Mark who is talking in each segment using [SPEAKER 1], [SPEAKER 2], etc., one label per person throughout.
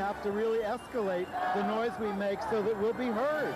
[SPEAKER 1] have to really escalate the noise we make so that we'll be heard.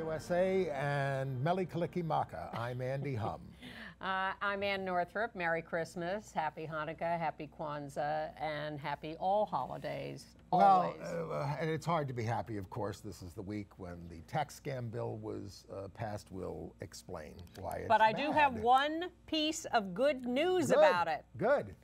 [SPEAKER 2] USA and Meli Kalikimaka. I'm Andy Hum.
[SPEAKER 3] I'm Ann Northrup. Merry Christmas, Happy Hanukkah, Happy Kwanzaa, and Happy all holidays, always.
[SPEAKER 2] Well, and it's hard to be happy, of course. This is the week when the tax scam bill was passed. We'll explain why it's
[SPEAKER 3] But I
[SPEAKER 2] bad.
[SPEAKER 3] do have one piece of good news about it.
[SPEAKER 2] Good.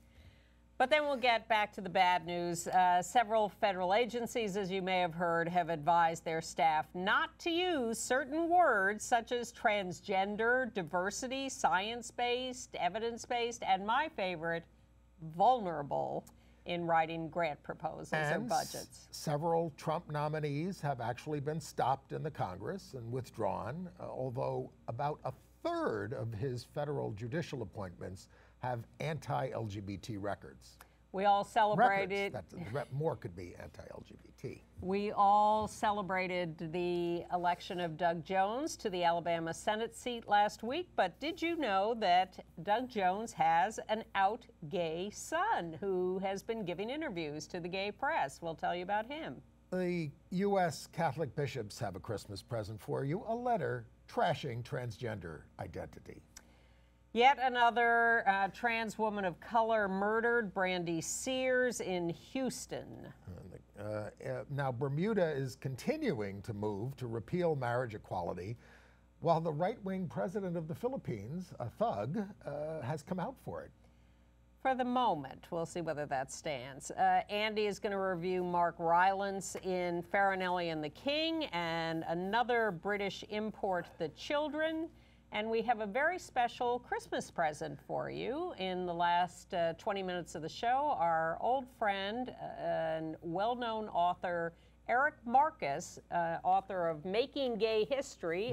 [SPEAKER 3] But then we'll get back to the bad news. Several federal agencies, as you may have heard, have advised their staff not to use certain words such as transgender, diversity, science-based, evidence-based, and my favorite, vulnerable, in writing grant proposals or budgets.
[SPEAKER 2] Several Trump nominees have actually been stopped in the Congress and withdrawn, although about a third of his federal judicial appointments have anti-LGBT records.
[SPEAKER 3] We all celebrated.
[SPEAKER 2] More could be anti-LGBT.
[SPEAKER 3] We all celebrated the election of Doug Jones to the Alabama Senate seat last week, but did you know that Doug Jones has an out gay son who has been giving interviews to the gay press? We'll tell you about him.
[SPEAKER 2] The U.S. Catholic bishops have a Christmas present for you, a letter trashing transgender identity.
[SPEAKER 3] Yet another trans woman of color murdered, Brandi Sears in Houston.
[SPEAKER 2] Now, Bermuda is continuing to move to repeal marriage equality, while the right-wing president of the Philippines, a thug, has come out for it.
[SPEAKER 3] For the moment. We'll see whether that stands. Andy is going to review Mark Rylance in Farinelli and the King, and another British import, The Children. And we have a very special Christmas present for you. In the last 20 minutes of the show, our old friend and well-known author, Eric Marcus, author of Making Gay History.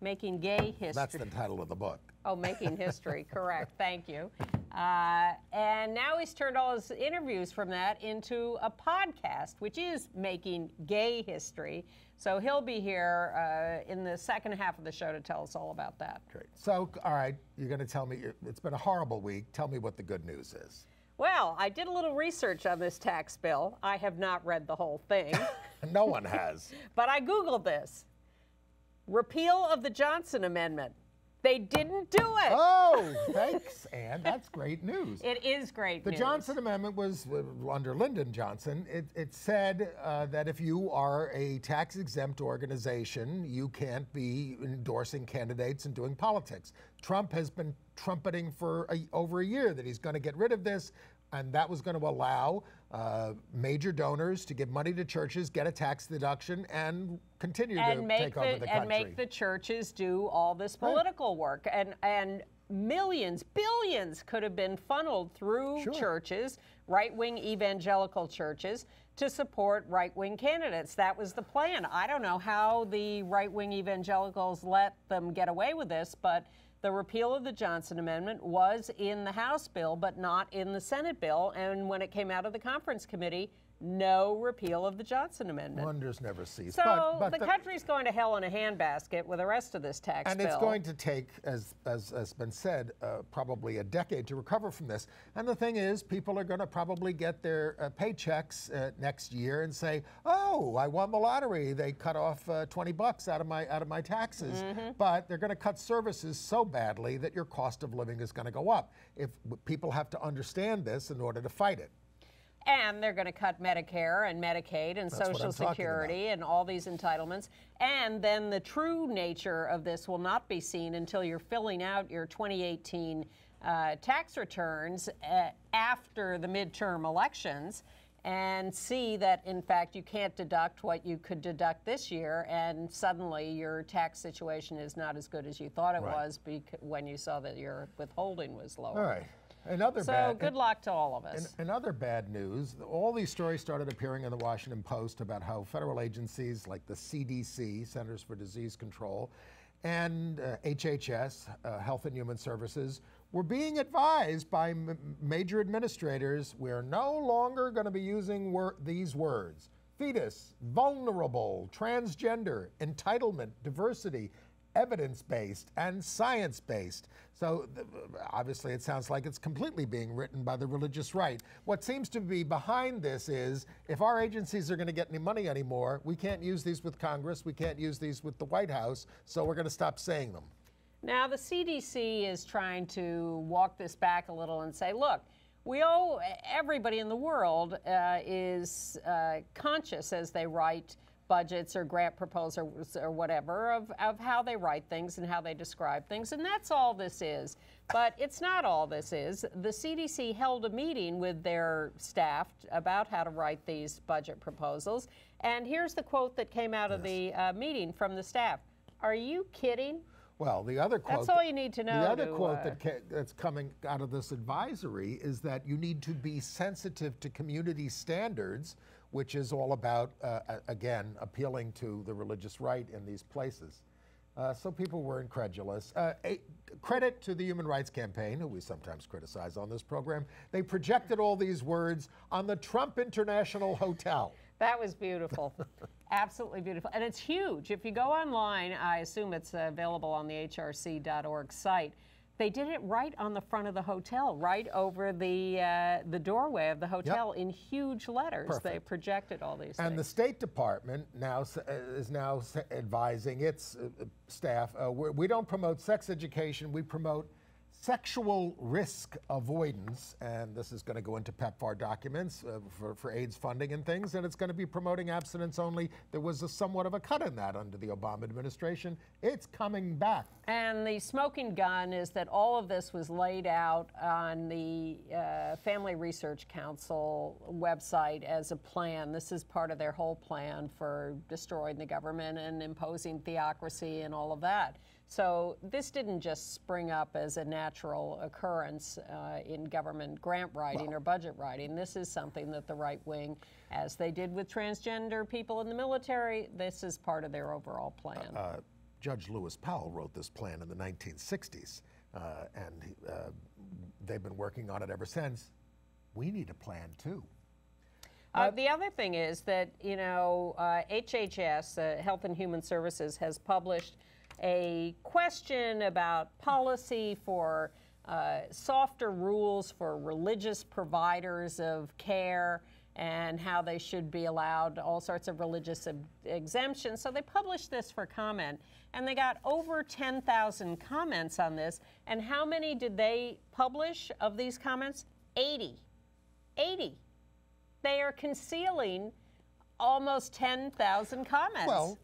[SPEAKER 3] Making Gay History.
[SPEAKER 2] That's the title of the book.
[SPEAKER 3] Oh, Making History, correct. Thank you. And now he's turned all his interviews from that into a podcast, which is Making Gay History. So he'll be here in the second half of the show to tell us all about that.
[SPEAKER 2] Great. So, all right, you're going to tell me, it's been a horrible week. Tell me what the good news is.
[SPEAKER 3] Well, I did a little research on this tax bill. I have not read the whole thing.
[SPEAKER 2] No one has.
[SPEAKER 3] But I Googled this. Repeal of the Johnson Amendment. They didn't do it.
[SPEAKER 2] Oh, thanks, Ann. That's great news.
[SPEAKER 3] It is great news.
[SPEAKER 2] The Johnson Amendment was under Lyndon Johnson. It said that if you are a tax-exempt organization, you can't be endorsing candidates and doing politics. Trump has been trumpeting for over a year that he's going to get rid of this, and that was going to allow major donors to give money to churches, get a tax deduction, and continue to take over the country.
[SPEAKER 3] And make the churches do all this political work. And millions, billions could have been funneled through churches, right-wing evangelical churches, to support right-wing candidates. That was the plan. I don't know how the right-wing evangelicals let them get away with this, but the repeal of the Johnson Amendment was in the House bill, but not in the Senate bill. And when it came out of the conference committee, no repeal of the Johnson Amendment.
[SPEAKER 2] Wonders never cease.
[SPEAKER 3] So but the country's going to hell in a handbasket with the rest of this tax bill.
[SPEAKER 2] And it's going to take, as has been said, probably a decade to recover from this. And the thing is, people are going to probably get their paychecks next year and say, "Oh, I won the lottery. They cut off $20 out of my taxes." But they're going to cut services so badly that your cost of living is going to go up. If people have to understand this in order to fight it.
[SPEAKER 3] And they're going to cut Medicare and Medicaid and Social Security and all these entitlements. And then the true nature of this will not be seen until you're filling out your 2018 tax returns after the midterm elections and see that, in fact, you can't deduct what you could deduct this year, and suddenly your tax situation is not as good as you thought it was when you saw that your withholding was lower.
[SPEAKER 2] All right.
[SPEAKER 3] Good luck to all of us.
[SPEAKER 2] In other bad news, all these stories started appearing in the Washington Post about how federal agencies like the CDC, Centers for Disease Control, and HHS, Health and Human Services, were being advised by major administrators, we're no longer going to be using these words: fetus, vulnerable, transgender, entitlement, diversity, evidence-based, and science-based. So obviously it sounds like it's completely being written by the religious right. What seems to be behind this is, if our agencies are going to get any money anymore, we can't use these with Congress, we can't use these with the White House, so we're going to stop saying them.
[SPEAKER 3] Now, the CDC is trying to walk this back a little and say, look, everybody in the world is conscious as they write budgets or grant proposals or whatever of how they write things and how they describe things, and that's all this is. But it's not all this is. The CDC held a meeting with their staff about how to write these budget proposals, and here's the quote that came out of the meeting from the staff. Are you kidding?
[SPEAKER 2] Well, the other quote...
[SPEAKER 3] That's all you need to know.
[SPEAKER 2] The other quote that's coming out of this advisory is that you need to be sensitive to community standards, which is all about, again, appealing to the religious right in these places. So people were incredulous. Credit to the Human Rights Campaign, who we sometimes criticize on this program. They projected all these words on the Trump International Hotel.
[SPEAKER 3] That was beautiful. Absolutely beautiful. And it's huge. If you go online, I assume it's available on the hrc.org site. They did it right on the front of the hotel, right over the doorway of the hotel, in huge letters. Perfect. They projected all these things.
[SPEAKER 2] And the State Department is now advising its staff, we don't promote sex education, we promote sexual risk avoidance, and this is going to go into PEPFAR documents for AIDS funding and things, and it's going to be promoting abstinence only. There was somewhat of a cut in that under the Obama administration. It's coming back.
[SPEAKER 3] And the smoking gun is that all of this was laid out on the Family Research Council website as a plan. This is part of their whole plan for destroying the government and imposing theocracy and all of that. So this didn't just spring up as a natural occurrence in government grant writing or budget writing. This is something that the right wing, as they did with transgender people in the military, this is part of their overall plan.
[SPEAKER 2] Judge Lewis Powell wrote this plan in the 1960s, and they've been working on it ever since. We need a plan too.
[SPEAKER 3] The other thing is that, you know, HHS, Health and Human Services, has published a question about policy for softer rules for religious providers of care and how they should be allowed all sorts of religious exemptions. So they published this for comment, and they got over 10,000 comments on this. And how many did they publish of these comments? 80. 80. They are concealing almost 10,000 comments.
[SPEAKER 2] Well,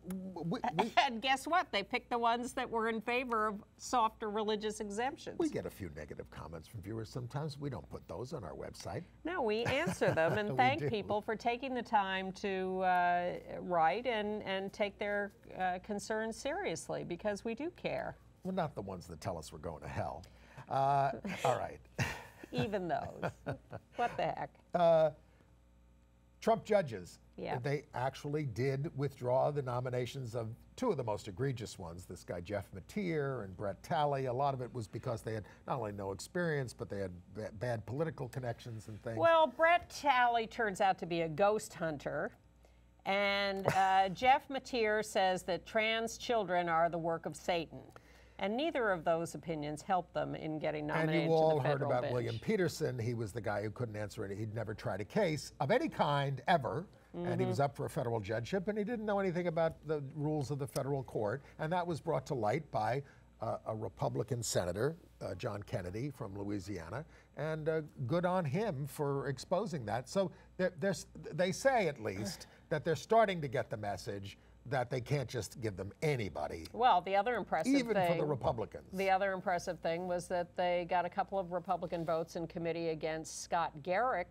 [SPEAKER 3] and guess what? They picked the ones that were in favor of softer religious exemptions.
[SPEAKER 2] We get a few negative comments from viewers sometimes. We don't put those on our website.
[SPEAKER 3] No, we answer them and thank people for taking the time to write and take their concerns seriously, because we do care.
[SPEAKER 2] Well, not the ones that tell us we're going to hell. All right.
[SPEAKER 3] Even those. What the heck?
[SPEAKER 2] Trump judges, they actually did withdraw the nominations of two of the most egregious ones, this guy Jeff Mateer and Brett Talley. A lot of it was because they had not only no experience, but they had bad political connections and things.
[SPEAKER 3] Well, Brett Talley turns out to be a ghost hunter, and Jeff Mateer says that trans children are the work of Satan. And neither of those opinions helped them in getting nominated to the federal bench.
[SPEAKER 2] And you all heard about William Peterson. He was the guy who couldn't answer it. He'd never tried a case of any kind ever. And he was up for a federal judgeship, and he didn't know anything about the rules of the federal court. And that was brought to light by a Republican senator, John Kennedy from Louisiana. And good on him for exposing that. So they say, at least, that they're starting to get the message that they can't just give them anybody.
[SPEAKER 3] Well, the other impressive thing...
[SPEAKER 2] Even for the Republicans.
[SPEAKER 3] The other impressive thing was that they got a couple of Republican votes in committee against Scott Garrett,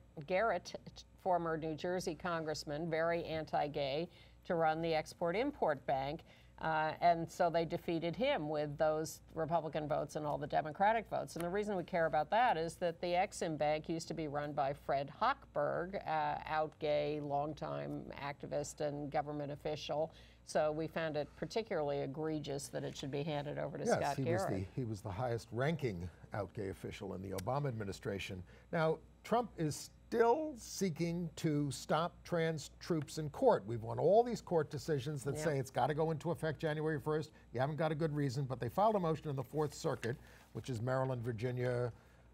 [SPEAKER 3] former New Jersey congressman, very anti-gay, to run the Export-Import Bank. And so they defeated him with those Republican votes and all the Democratic votes. And the reason we care about that is that the Exim Bank used to be run by Fred Hochberg, out gay, longtime activist and government official. So we found it particularly egregious that it should be handed over to Scott Garrett.
[SPEAKER 2] He was the highest ranking out gay official in the Obama administration. Now, Trump is still seeking to stop trans troops in court. We've won all these court decisions that say it's got to go into effect January 1st. You haven't got a good reason, but they filed a motion in the Fourth Circuit, which is Maryland, Virginia,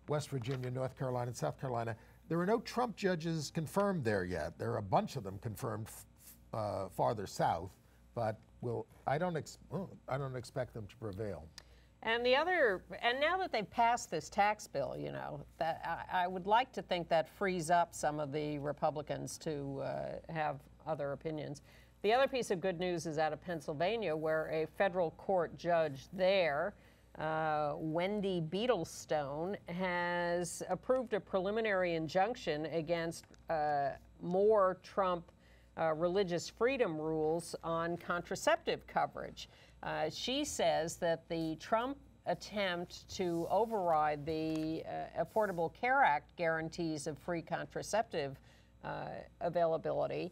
[SPEAKER 2] West Virginia, North Carolina, and South Carolina. There are no Trump judges confirmed there yet. There are a bunch of them confirmed farther south, but I don't expect them to prevail.
[SPEAKER 3] And now that they've passed this tax bill, you know, that I would like to think that frees up some of the Republicans to have other opinions. The other piece of good news is out of Pennsylvania, where a federal court judge there, Wendy Beetlestone, has approved a preliminary injunction against more Trump religious freedom rules on contraceptive coverage. She says that the Trump attempt to override the Affordable Care Act guarantees of free contraceptive availability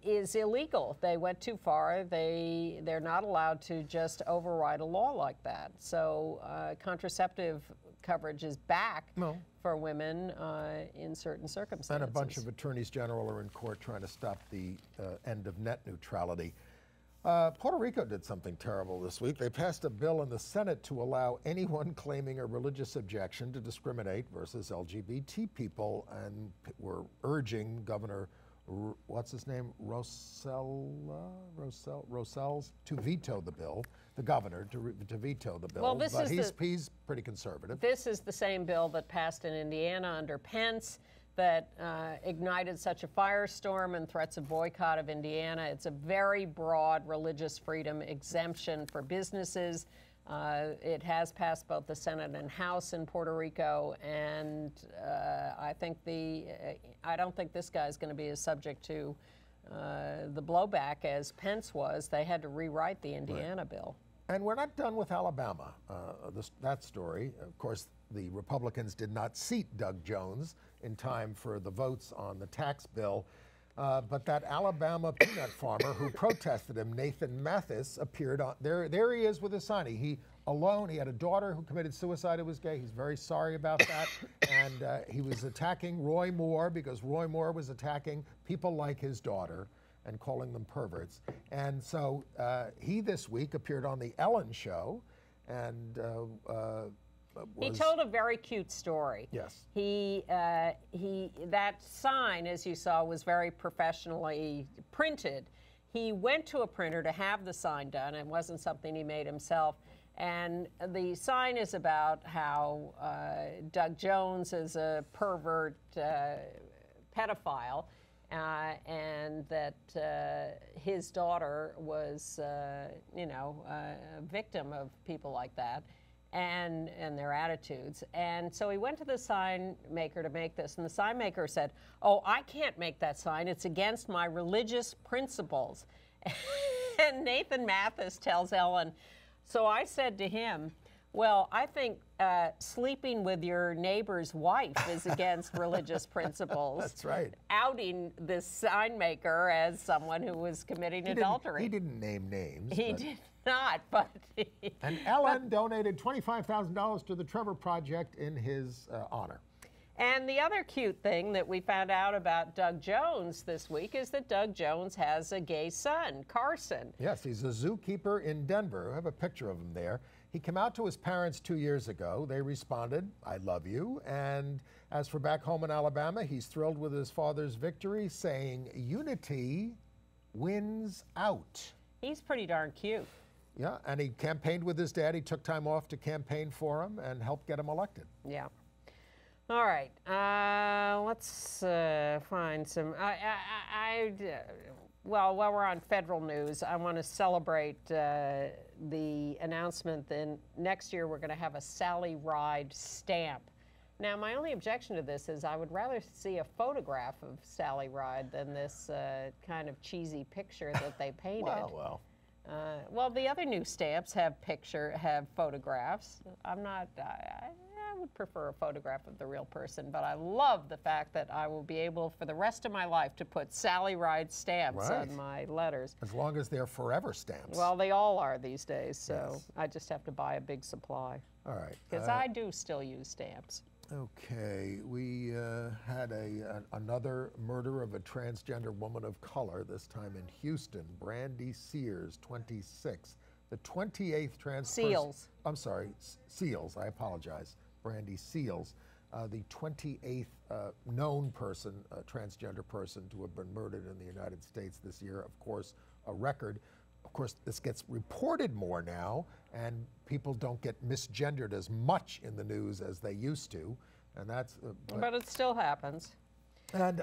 [SPEAKER 3] is illegal. They went too far. They're not allowed to just override a law like that. So contraceptive coverage is back for women in certain circumstances.
[SPEAKER 2] And a bunch of attorneys general are in court trying to stop the end of net neutrality. Puerto Rico did something terrible this week. They passed a bill in the Senate to allow anyone claiming a religious objection to discriminate versus LGBT people, and were urging Governor, what's his name, Rosales, to veto the bill. The governor to veto the bill,
[SPEAKER 3] well,
[SPEAKER 2] but he's pretty conservative.
[SPEAKER 3] This is the same bill that passed in Indiana under Pence that ignited such a firestorm and threats of boycott of Indiana. It's a very broad religious freedom exemption for businesses. It has passed both the Senate and House in Puerto Rico, and I don't think this guy's going to be as subject to the blowback as Pence was. They had to rewrite the Indiana bill.
[SPEAKER 2] And we're not done with Alabama, that story. Of course, the Republicans did not seat Doug Jones in time for the votes on the tax bill. But that Alabama peanut farmer who protested him, Nathan Mathis, appeared on there he is with his sign. He had a daughter who committed suicide who was gay. He's very sorry about that. And he was attacking Roy Moore because Roy Moore was attacking people like his daughter and calling them perverts. And so he this week appeared on the Ellen Show and
[SPEAKER 3] he told a very cute story.
[SPEAKER 2] Yes.
[SPEAKER 3] That sign, as you saw, was very professionally printed. He went to a printer to have the sign done. It wasn't something he made himself. And the sign is about how Doug Jones is a pervert pedophile, and that his daughter was, a victim of people like that. And their attitudes. And so he went to the sign maker to make this, and the sign maker said, "Oh, I can't make that sign. It's against my religious principles." And Nathan Mathis tells Ellen, "So I said to him, well, I think sleeping with your neighbor's wife is against religious principles."
[SPEAKER 2] That's right.
[SPEAKER 3] Outing this sign maker as someone who was committing adultery.
[SPEAKER 2] He didn't name names.
[SPEAKER 3] He did not, but...
[SPEAKER 2] And Ellen donated $25,000 to the Trevor Project in his honor.
[SPEAKER 3] And the other cute thing that we found out about Doug Jones this week is that Doug Jones has a gay son, Carson.
[SPEAKER 2] Yes, he's a zookeeper in Denver. I have a picture of him there. He came out to his parents 2 years ago. They responded, "I love you." And as for back home in Alabama, he's thrilled with his father's victory, saying, "Unity wins out."
[SPEAKER 3] He's pretty darn cute.
[SPEAKER 2] Yeah, and he campaigned with his dad. He took time off to campaign for him and helped get him elected.
[SPEAKER 3] Yeah. All right. Let's find some. Well, while we're on federal news, I want to celebrate the announcement that next year we're going to have a Sally Ride stamp. Now, my only objection to this is I would rather see a photograph of Sally Ride than this kind of cheesy picture that they painted.
[SPEAKER 2] Well.
[SPEAKER 3] Well, the other new stamps have photographs. I would prefer a photograph of the real person, but I love the fact that I will be able for the rest of my life to put Sally Ride stamps on my letters.
[SPEAKER 2] As long as they're forever stamps.
[SPEAKER 3] Well, they all are these days, so I just have to buy a big supply.
[SPEAKER 2] All right.
[SPEAKER 3] Because I do still use stamps.
[SPEAKER 2] Okay, we had another murder of a transgender woman of color, this time in Houston. Brandi Sears, 26. The 28th trans
[SPEAKER 3] Seals.
[SPEAKER 2] I'm sorry, Seals, I apologize. Brandi Seals, the 28th known person, transgender person to have been murdered in the United States this year. Of course, a record. Of course, this gets reported more now, and people don't get misgendered as much in the news as they used to, and that's.
[SPEAKER 3] But it still happens.
[SPEAKER 2] And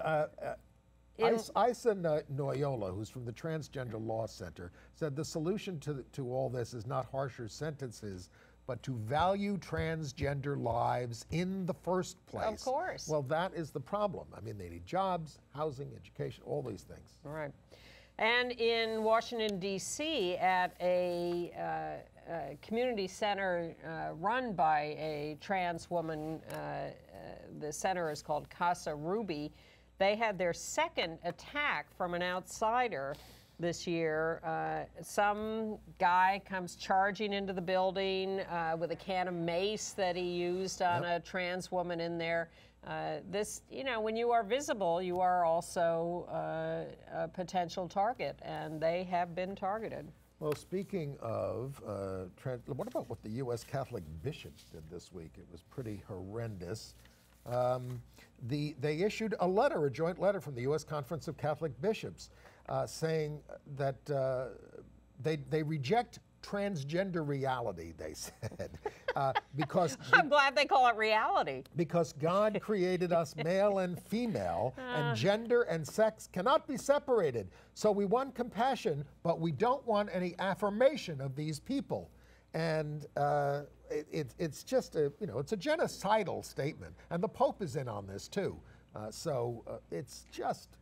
[SPEAKER 2] Isa Noyola, who's from the Transgender Law Center, said the solution to all this is not harsher sentences, but to value transgender lives in the first place.
[SPEAKER 3] Of course.
[SPEAKER 2] Well, that is the problem. I mean, they need jobs, housing, education, all these things.
[SPEAKER 3] All right. And in Washington, D.C., at a community center run by a trans woman, the center is called Casa Ruby, they had their second attack from an outsider this year. Some guy comes charging into the building with a can of mace that he used on a trans woman in there. This, when you are visible, you are also a potential target, and they have been targeted.
[SPEAKER 2] Well, speaking of what about what the U.S. Catholic bishops did this week? It was pretty horrendous. They issued a joint letter from the U.S. Conference of Catholic Bishops saying that they reject transgender reality, they said, because
[SPEAKER 3] I'm glad they call it reality.
[SPEAKER 2] Because God created us male and female, and gender and sex cannot be separated. So we want compassion, but we don't want any affirmation of these people. And it's just it's a genocidal statement, and the Pope is in on this too. It's just,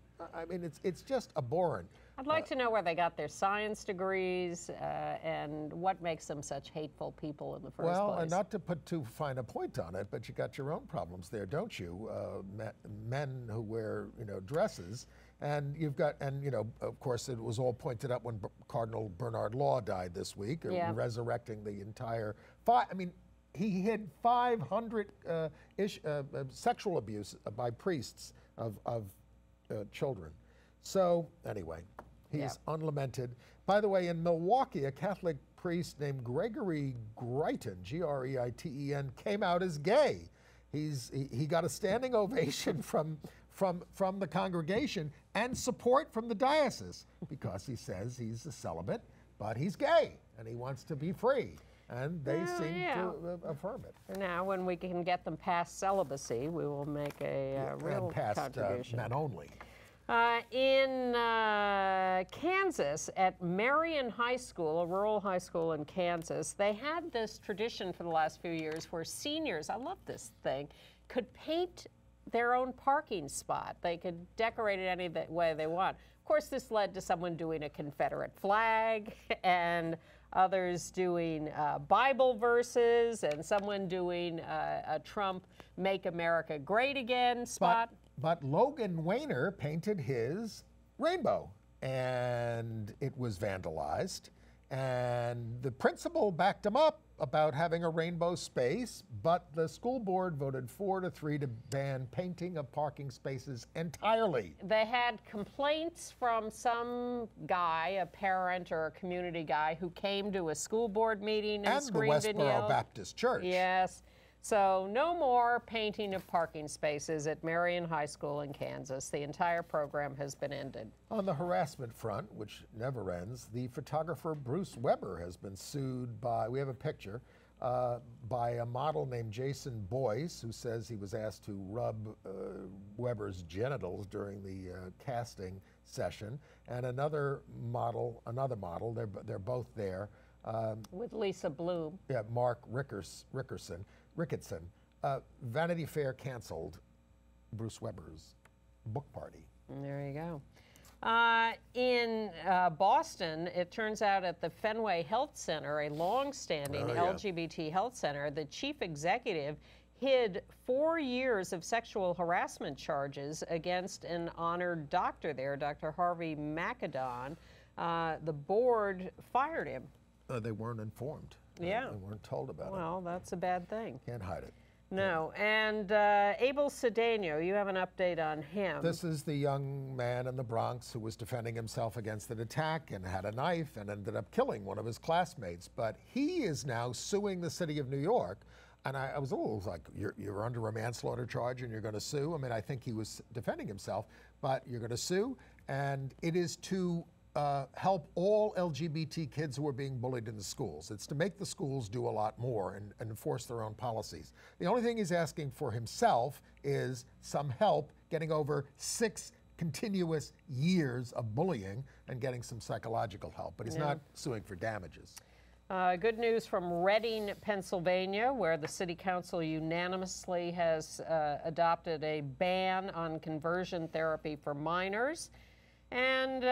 [SPEAKER 2] it's just abhorrent.
[SPEAKER 3] I'd like to know where they got their science degrees and what makes them such hateful people in the first place.
[SPEAKER 2] Well, and not to put too fine a point on it, but you got your own problems there, don't you? Men who wear, dresses, and you've got, of course, it was all pointed out when Cardinal Bernard Law died this week, resurrecting the entire. He hid 500 sexual abuse by priests of children. So anyway, he's unlamented. By the way, in Milwaukee, a Catholic priest named Gregory Greiten, Greiten, came out as gay. He got a standing ovation from the congregation and support from the diocese because he says he's a celibate, but he's gay and he wants to be free. And they seem to affirm it.
[SPEAKER 3] Now, when we can get them past celibacy, we will make a real contribution.
[SPEAKER 2] Men only.
[SPEAKER 3] In Kansas, at Marion High School, a rural high school in Kansas, they had this tradition for the last few years where seniors, I love this thing, could paint their own parking spot. They could decorate it any way they want. Of course, this led to someone doing a Confederate flag and others doing Bible verses and someone doing a Trump Make America Great Again spot.
[SPEAKER 2] But Logan Wayner painted his rainbow, and it was vandalized. And the principal backed him up about having a rainbow space, but the school board voted 4-3 to ban painting of parking spaces entirely.
[SPEAKER 3] They had complaints from some guy, a parent or a community guy, who came to a school board meeting and screamed and yelled.
[SPEAKER 2] And the Westboro Baptist Church.
[SPEAKER 3] Yes. So no more painting of parking spaces at Marion High School in Kansas. The entire program has been ended.
[SPEAKER 2] On the harassment front, which never ends, the photographer Bruce Weber has been sued by, we have a picture, by a model named Jason Boyce, who says he was asked to rub Weber's genitals during the casting session, and another model, they're both there.
[SPEAKER 3] With Lisa Bloom.
[SPEAKER 2] Yeah, Mark Ricketson. Vanity Fair canceled Bruce Weber's book party.
[SPEAKER 3] There you go. In Boston, it turns out at the Fenway Health Center, a long-standing LGBT health center, the chief executive hid 4 years of sexual harassment charges against an honored doctor there, Dr. Harvey Macadon. The board fired him.
[SPEAKER 2] They weren't informed.
[SPEAKER 3] Yeah.
[SPEAKER 2] They weren't told about it.
[SPEAKER 3] Well, that's a bad thing.
[SPEAKER 2] Can't hide it.
[SPEAKER 3] No. And Abel Cedeno, you have an update on him.
[SPEAKER 2] This is the young man in the Bronx who was defending himself against an attack and had a knife and ended up killing one of his classmates. But he is now suing the city of New York. And I was a little like, you're under a manslaughter charge and you're going to sue? I mean, I think he was defending himself, but you're going to sue. And it is to help all LGBT kids who are being bullied in the schools. It's to make the schools do a lot more and enforce their own policies. The only thing he's asking for himself is some help getting over 6 continuous years of bullying and getting some psychological help. But he's not suing for damages.
[SPEAKER 3] Good news from Reading, Pennsylvania, where the city council unanimously has adopted a ban on conversion therapy for minors. And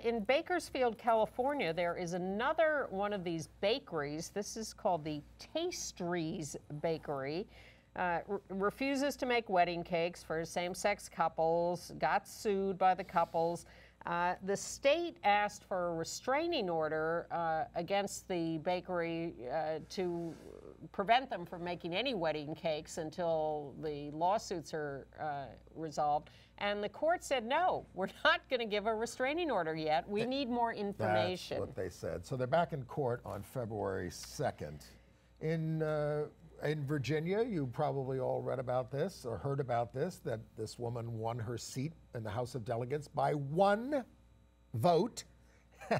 [SPEAKER 3] in Bakersfield, California, there is another one of these bakeries. This is called the Tastries Bakery. Refuses to make wedding cakes for same-sex couples, got sued by the couples. The state asked for a restraining order against the bakery to prevent them from making any wedding cakes until the lawsuits are resolved. And the court said, no, we're not going to give a restraining order yet. We need more information.
[SPEAKER 2] That's what they said. So they're back in court on February 2nd. In Virginia, you probably all read about this or heard about this, that this woman won her seat in the House of Delegates by 1 vote,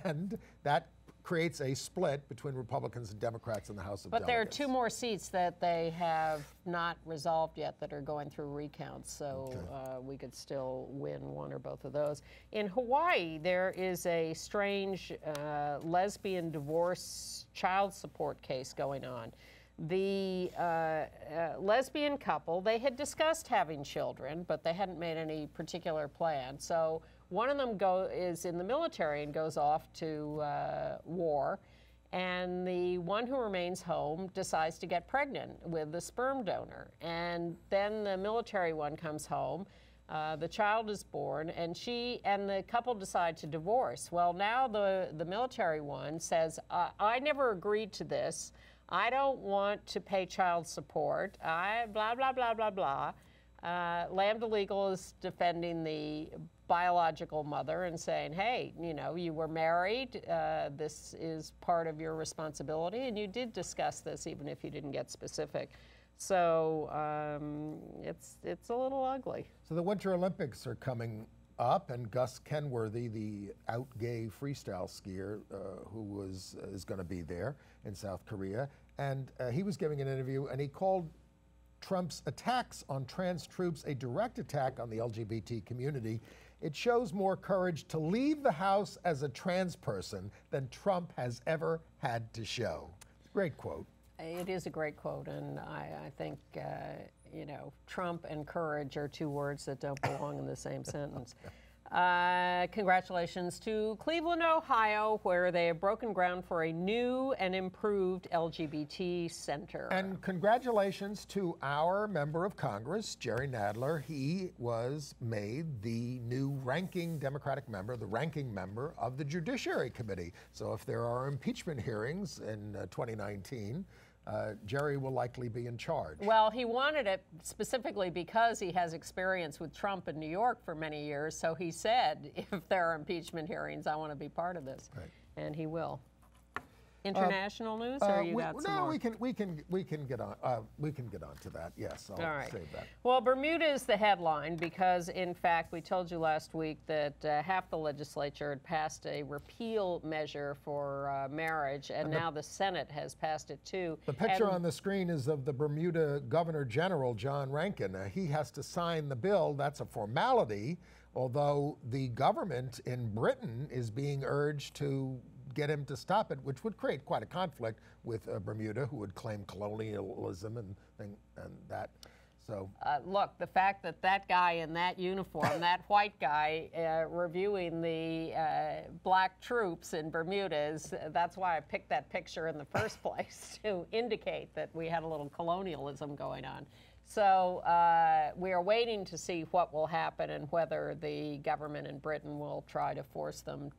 [SPEAKER 2] and that creates a split between Republicans and Democrats in the House of Delegates.
[SPEAKER 3] But there are 2 more seats that they have not resolved yet that are going through recounts, so we could still win one or both of those. In Hawaii, there is a strange lesbian divorce child support case going on. The lesbian couple, they had discussed having children, but they hadn't made any particular plan. So one of them is in the military and goes off to war, and the one who remains home decides to get pregnant with the sperm donor. And then the military one comes home, the child is born, and she and the couple decide to divorce. Well, now the military one says, I never agreed to this. I don't want to pay child support. Blah, blah, blah, blah, blah. Lambda Legal is defending the biological mother and saying, hey, you know, you were married. This is part of your responsibility. And you did discuss this, even if you didn't get specific. So it's a little ugly.
[SPEAKER 2] So the Winter Olympics are coming up, and Gus Kenworthy, the out gay freestyle skier who is going to be there in South Korea, and he was giving an interview, and he called Trump's attacks on trans troops a direct attack on the LGBT community. It shows more courage to leave the house as a trans person than Trump has ever had to show. Great quote.
[SPEAKER 3] It is a great quote, and I think, you know, Trump and courage are 2 words that don't belong in the same sentence. Congratulations to Cleveland, Ohio, where they have broken ground for a new and improved LGBT center.
[SPEAKER 2] And congratulations to our member of Congress, Jerry Nadler. He was made the new ranking Democratic member, the ranking member of the Judiciary Committee. So if there are impeachment hearings in 2019, Jerry will likely be in charge.
[SPEAKER 3] Well, he wanted it specifically because he has experience with Trump in New York for many years. So he said, if there are impeachment hearings, I want to be part of this. Right. And he will. International news, or you got some more?
[SPEAKER 2] We can get on. We can get on to that. Yes, I'll save that.
[SPEAKER 3] Well, Bermuda is the headline because, in fact, we told you last week that half the legislature had passed a repeal measure for marriage, and now the Senate has passed it too.
[SPEAKER 2] The picture on the screen is of the Bermuda Governor General, John Rankin. He has to sign the bill. That's a formality, although the government in Britain is being urged to get him to stop it, which would create quite a conflict with Bermuda, who would claim colonialism and that. So
[SPEAKER 3] look, the fact that that guy in that uniform, that white guy reviewing the black troops in Bermuda, that's why I picked that picture in the first place, to indicate that we had a little colonialism going on. So we are waiting to see what will happen and whether the government in Britain will try to force them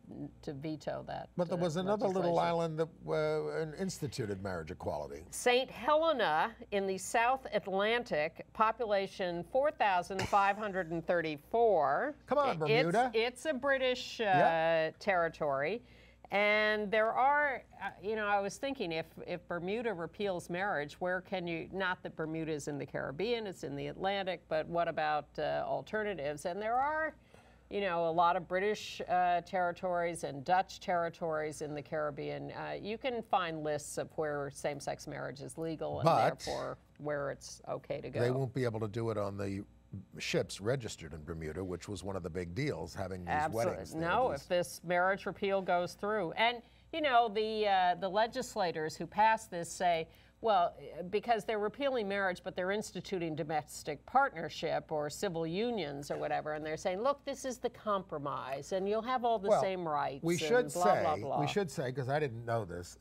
[SPEAKER 3] to veto that.
[SPEAKER 2] But there was another little island that instituted marriage equality.
[SPEAKER 3] St. Helena in the South Atlantic, population 4,534.
[SPEAKER 2] Come on, Bermuda.
[SPEAKER 3] It's a British territory. And there are, you know, I was thinking if Bermuda repeals marriage, where can you, not that Bermuda is in the Caribbean, it's in the Atlantic, but what about alternatives? And there are, you know, a lot of British territories and Dutch territories in the Caribbean. You can find lists of where same-sex marriage is legal and therefore where it's okay to go.
[SPEAKER 2] They won't be able to do it on the ships registered in Bermuda, which was one of the big deals, having these weddings.
[SPEAKER 3] No, if this marriage repeal goes through. And, you know, the legislators who passed this say, well, because they're repealing marriage, but they're instituting domestic partnership or civil unions or whatever, and they're saying, look, this is the compromise, and you'll have all the same rights.
[SPEAKER 2] We should
[SPEAKER 3] blah, blah, blah.
[SPEAKER 2] We should say, because I didn't know this,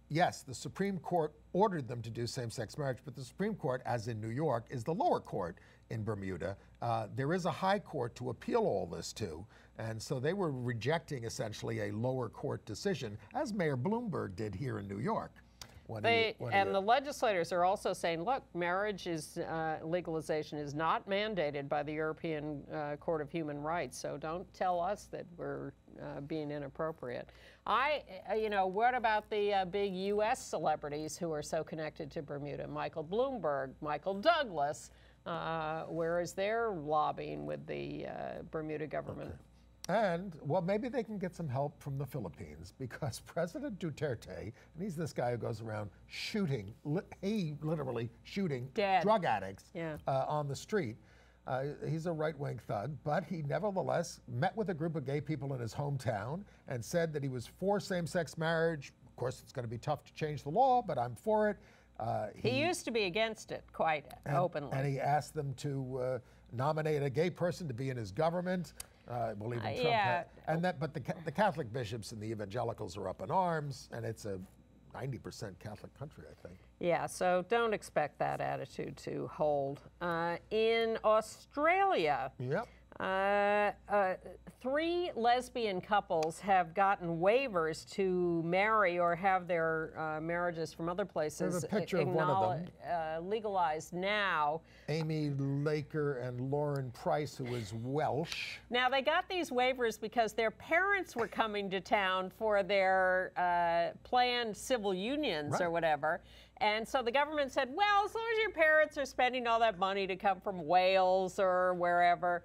[SPEAKER 2] yes, the Supreme Court ordered them to do same-sex marriage, but the Supreme Court, as in New York, is the lower court in Bermuda. There is a high court to appeal all this to, and so they were rejecting essentially a lower court decision, as Mayor Bloomberg did here in New York.
[SPEAKER 3] And the legislators are also saying, look, marriage is legalization is not mandated by the European Court of Human Rights, so don't tell us that we're being inappropriate. You know, what about the big U.S. celebrities who are so connected to Bermuda? Michael Bloomberg, Michael Douglas. Where is their lobbying with the Bermuda government?
[SPEAKER 2] Okay. And, well, maybe they can get some help from the Philippines, because President Duterte, and he's this guy who goes around shooting, literally shooting drug addicts on the street. He's a right-wing thug, but he nevertheless met with a group of gay people in his hometown and said that he was for same-sex marriage. Of course, it's going to be tough to change the law, but I'm for it.
[SPEAKER 3] He used to be against it quite openly.
[SPEAKER 2] And he asked them to nominate a gay person to be in his government. Well, even Trump had, but the Catholic bishops and the evangelicals are up in arms, and it's a 90% Catholic country, I think.
[SPEAKER 3] Yeah, so don't expect that attitude to hold. In Australia, 3 lesbian couples have gotten waivers to marry or have their marriages from other places
[SPEAKER 2] There's a picture of one of them.
[SPEAKER 3] Legalized now.
[SPEAKER 2] Amy Laker and Lauren Price, who is Welsh.
[SPEAKER 3] Now, they got these waivers because their parents were coming to town for their planned civil unions or whatever. And so the government said, well, as long as your parents are spending all that money to come from Wales or wherever,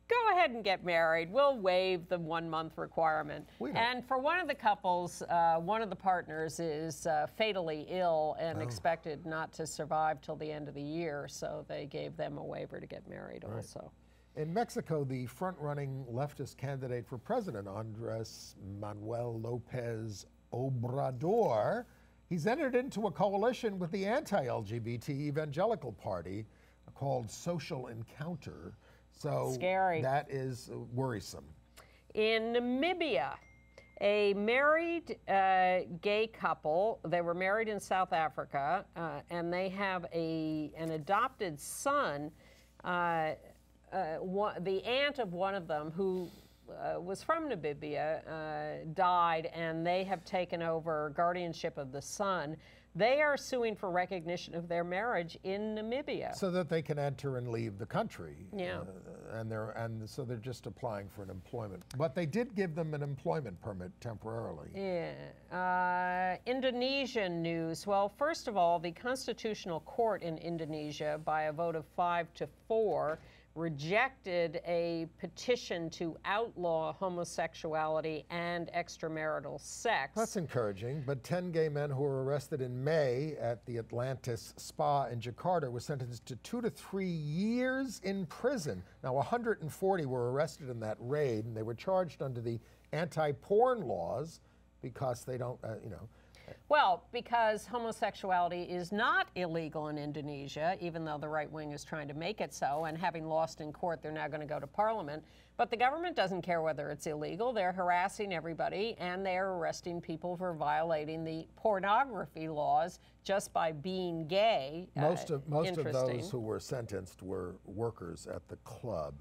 [SPEAKER 3] go ahead and get married. We'll waive the 1-month requirement. And for one of the couples, one of the partners is fatally ill and expected not to survive till the end of the year, so they gave them a waiver to get married also.
[SPEAKER 2] In Mexico, the front-running leftist candidate for president, Andrés Manuel López Obrador, he's entered into a coalition with the anti-LGBT evangelical party called Social Encounter. So
[SPEAKER 3] scary.
[SPEAKER 2] That is worrisome.
[SPEAKER 3] In Namibia, a married gay couple, they were married in South Africa, and they have an adopted son. The aunt of one of them, who was from Namibia, died, and they have taken over guardianship of the son. They are suing for recognition of their marriage in Namibia.
[SPEAKER 2] So that they can enter and leave the country.
[SPEAKER 3] Yeah.
[SPEAKER 2] So they're just applying for an employment. But they did give them an employment permit temporarily.
[SPEAKER 3] Yeah. Indonesian news. Well, first of all, the Constitutional Court in Indonesia, by a vote of 5-4, rejected a petition to outlaw homosexuality and extramarital sex.
[SPEAKER 2] That's encouraging, but 10 gay men who were arrested in May at the Atlantis Spa in Jakarta were sentenced to 2 to 3 years in prison. Now, 140 were arrested in that raid, and they were charged under the anti-porn laws because they don't,
[SPEAKER 3] Well, because homosexuality is not illegal in Indonesia, even though the right wing is trying to make it so, and having lost in court, they're now going to go to parliament. But the government doesn't care whether it's illegal. They're harassing everybody, and they're arresting people for violating the pornography laws just by being gay.
[SPEAKER 2] Most of those who were sentenced were workers at the club.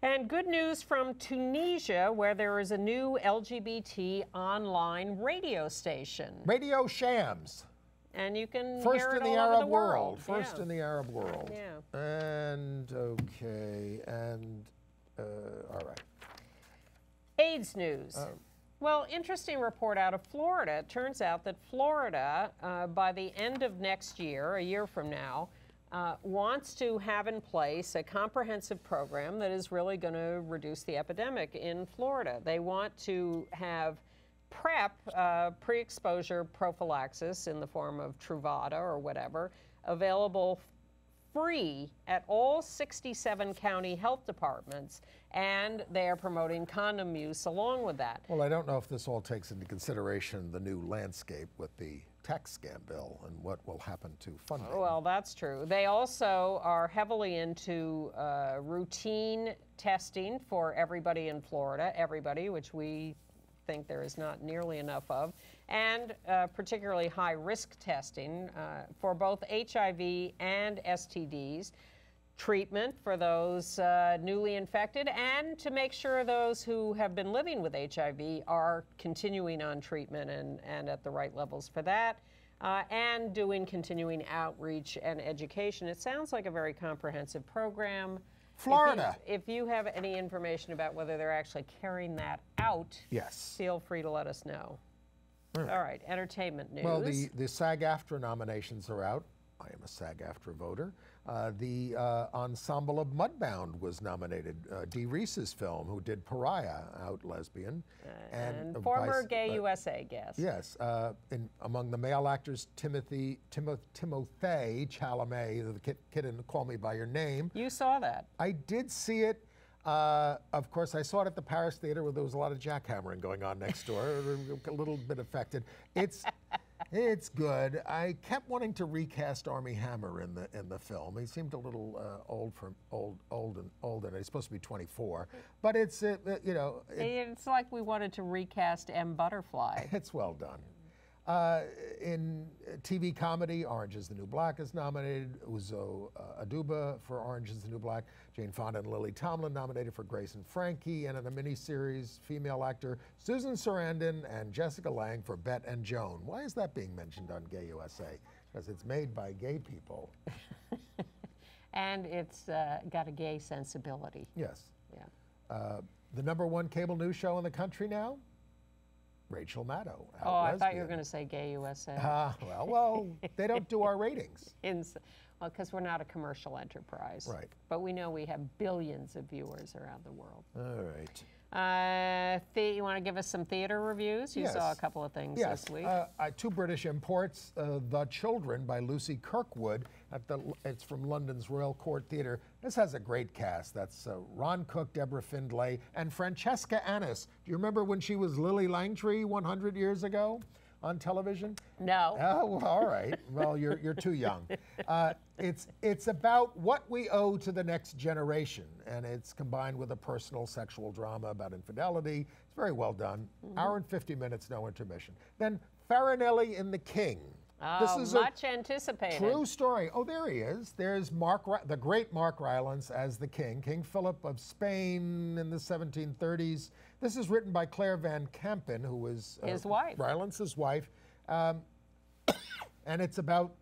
[SPEAKER 3] And good news from Tunisia, where there is a new LGBT online radio station.
[SPEAKER 2] Radio Shams.
[SPEAKER 3] And you can
[SPEAKER 2] First
[SPEAKER 3] hear it
[SPEAKER 2] in the
[SPEAKER 3] all over
[SPEAKER 2] Arab
[SPEAKER 3] the
[SPEAKER 2] world.
[SPEAKER 3] world.
[SPEAKER 2] First in the Arab world.
[SPEAKER 3] Yeah.
[SPEAKER 2] And, okay, and, all right.
[SPEAKER 3] AIDS news. Well, interesting report out of Florida. It turns out that Florida, by the end of next year, a year from now, wants to have in place a comprehensive program that is really going to reduce the epidemic in Florida. They want to have PrEP, pre-exposure prophylaxis in the form of Truvada or whatever, available free at all 67 county health departments, and they are promoting condom use along with that.
[SPEAKER 2] Well, I don't know if this all takes into consideration the new landscape with the tax scam bill and what will happen to funding.
[SPEAKER 3] Well, that's true. They also are heavily into routine testing for everybody in Florida, which we think there is not nearly enough of, and particularly high-risk testing for both HIV and STDs, treatment for those newly infected, and to make sure those who have been living with HIV are continuing on treatment and at the right levels for that, and doing continuing outreach and education. It sounds like a very comprehensive program.
[SPEAKER 2] Florida.
[SPEAKER 3] If you have any information about whether they're actually carrying that out,
[SPEAKER 2] yes,
[SPEAKER 3] feel free to let us know. All right, entertainment news.
[SPEAKER 2] Well, the SAG-AFTRA nominations are out. I am a SAG-AFTRA voter. The ensemble of Mudbound was nominated. Dee Reese's film, who did Pariah, out lesbian.
[SPEAKER 3] And former Gay USA guest.
[SPEAKER 2] Yes. Among the male actors, Timothée Chalamet, the kid in Call Me By Your Name.
[SPEAKER 3] You saw that.
[SPEAKER 2] I did see it. Of course, I saw it at the Paris Theater where there was a lot of jackhammering going on next door. A little bit affected. It's good. I kept wanting to recast Armie Hammer in the film. He seemed a little old, and he's supposed to be 24. But it's
[SPEAKER 3] it's like we wanted to recast M. Butterfly.
[SPEAKER 2] It's well done. In TV comedy, Orange is the New Black is nominated. Uzo Aduba for Orange is the New Black. Jane Fonda and Lily Tomlin nominated for Grace and Frankie. And in a miniseries, female actor Susan Sarandon and Jessica Lange for Bet and Joan. Why is that being mentioned on Gay USA? Because it's made by gay people.
[SPEAKER 3] And it's got a gay sensibility.
[SPEAKER 2] Yes.
[SPEAKER 3] Yeah.
[SPEAKER 2] The #1 cable news show in the country now? Rachel Maddow.
[SPEAKER 3] Oh, I thought you were going to say Gay USA.
[SPEAKER 2] Well, they don't do our ratings.
[SPEAKER 3] Well, because we're not a commercial enterprise.
[SPEAKER 2] Right.
[SPEAKER 3] But we know we have billions of viewers around the world.
[SPEAKER 2] All right.
[SPEAKER 3] You want to give us some theater reviews? You saw a couple of things this week.
[SPEAKER 2] 2 British imports, The Children by Lucy Kirkwood. It's from London's Royal Court Theatre. This has a great cast. That's Ron Cook, Deborah Findlay, and Francesca Annis. Do you remember when she was Lily Langtry 100 years ago on television?
[SPEAKER 3] No.
[SPEAKER 2] Oh, well, all right. Well, you're too young. It's about what we owe to the next generation, and it's combined with a personal sexual drama about infidelity. It's very well done. Hour and 50 minutes, no intermission. Then Farinelli and the King.
[SPEAKER 3] Oh,
[SPEAKER 2] this is
[SPEAKER 3] much anticipated.
[SPEAKER 2] True story. Oh, there he is. There's the great Mark Rylance as the king, King Philip of Spain in the 1730s. This is written by Claire Van Kampen, who was
[SPEAKER 3] his wife.
[SPEAKER 2] Rylance's wife. And it's about,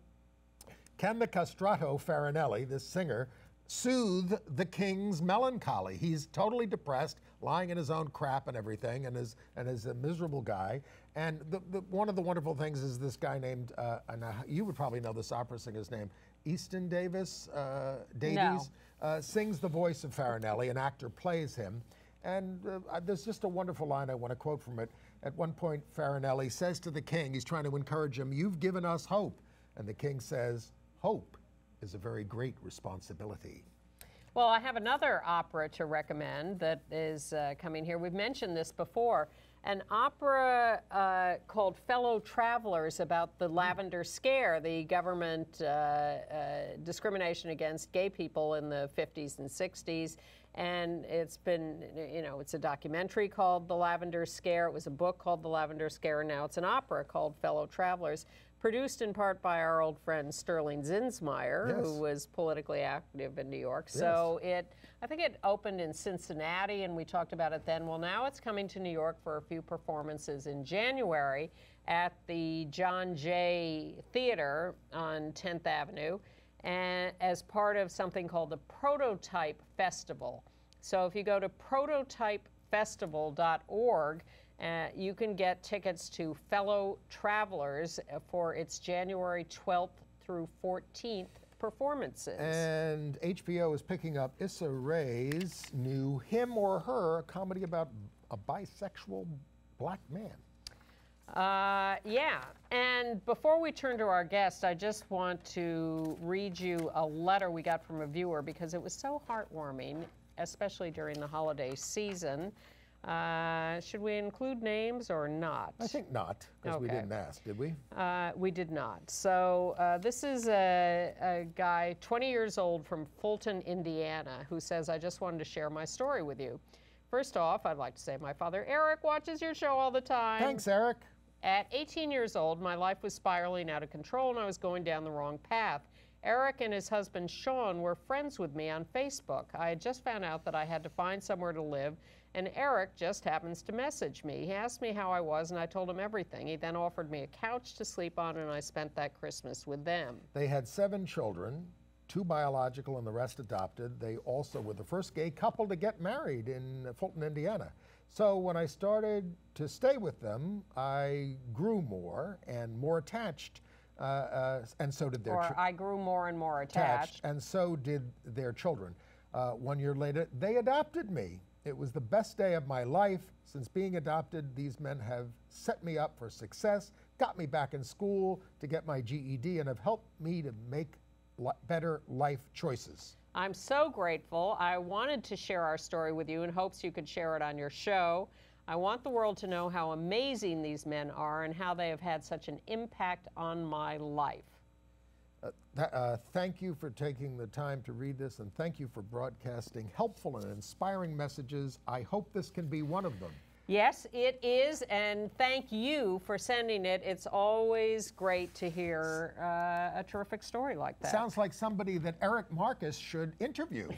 [SPEAKER 2] can the castrato Farinelli, this singer, soothe the king's melancholy? He's totally depressed, lying in his own crap and everything, and is a miserable guy. And one of the wonderful things is this guy named, and you would probably know this opera singer's name, Easton Davies, sings the voice of Farinelli. An actor plays him. And there's just a wonderful line I want to quote from it. At one point, Farinelli says to the king, he's trying to encourage him, "You've given us hope." And the king says, "Hope is a very great responsibility."
[SPEAKER 3] Well, I have another opera to recommend that is coming here. We've mentioned this before. an opera called Fellow Travelers about the Lavender Scare, the government discrimination against gay people in the 50s and 60s. And it's been, it's a documentary called The Lavender Scare. It was a book called The Lavender Scare. Now it's an opera called Fellow Travelers, produced in part by our old friend Sterling Zinsmeier, who was politically active in New York. So I think it opened in Cincinnati, and we talked about it then. Well, now it's coming to New York for a few performances in January at the John Jay Theater on 10th Avenue, and as part of something called the Prototype Festival. So if you go to prototypefestival.org, you can get tickets to Fellow Travelers for its January 12th through 14th performances.
[SPEAKER 2] And HBO is picking up Issa Rae's new Him or Her, a comedy about a bisexual black man.
[SPEAKER 3] Yeah, and before we turn to our guest, I just want to read you a letter we got from a viewer because it was so heartwarming, especially during the holiday season. Should we include names or not?
[SPEAKER 2] I think not, because we didn't ask, did we?
[SPEAKER 3] We did not. So this is a guy, 20 years old from Fulton, Indiana, who says, I just wanted to share my story with you. First off, I'd like to say my father, Eric, watches your show all the time.
[SPEAKER 2] Thanks, Eric.
[SPEAKER 3] At 18 years old, my life was spiraling out of control and I was going down the wrong path. Eric and his husband, Sean, were friends with me on Facebook. I had just found out that I had to find somewhere to live, and Eric just happens to message me. He asked me how I was, and I told him everything. He then offered me a couch to sleep on, and I spent that Christmas with them.
[SPEAKER 2] They had 7 children, 2 biological and the rest adopted. They also were the first gay couple to get married in Fulton, Indiana. So when I started to stay with them, I grew more and more attached, and so did their children.
[SPEAKER 3] Or I grew more and more attached.
[SPEAKER 2] And so did their children. 1 year later, they adopted me. It was the best day of my life. Since being adopted, these men have set me up for success, got me back in school to get my GED, and have helped me to make better life choices.
[SPEAKER 3] I'm so grateful. I wanted to share our story with you in hopes you could share it on your show. I want the world to know how amazing these men are and how they have had such an impact on my life.
[SPEAKER 2] Thank you for taking the time to read this, and thank you for broadcasting helpful and inspiring messages. I hope this can be one of them.
[SPEAKER 3] Yes, it is, and thank you for sending it. It's always great to hear a terrific story like that.
[SPEAKER 2] Sounds like somebody that Eric Marcus should interview.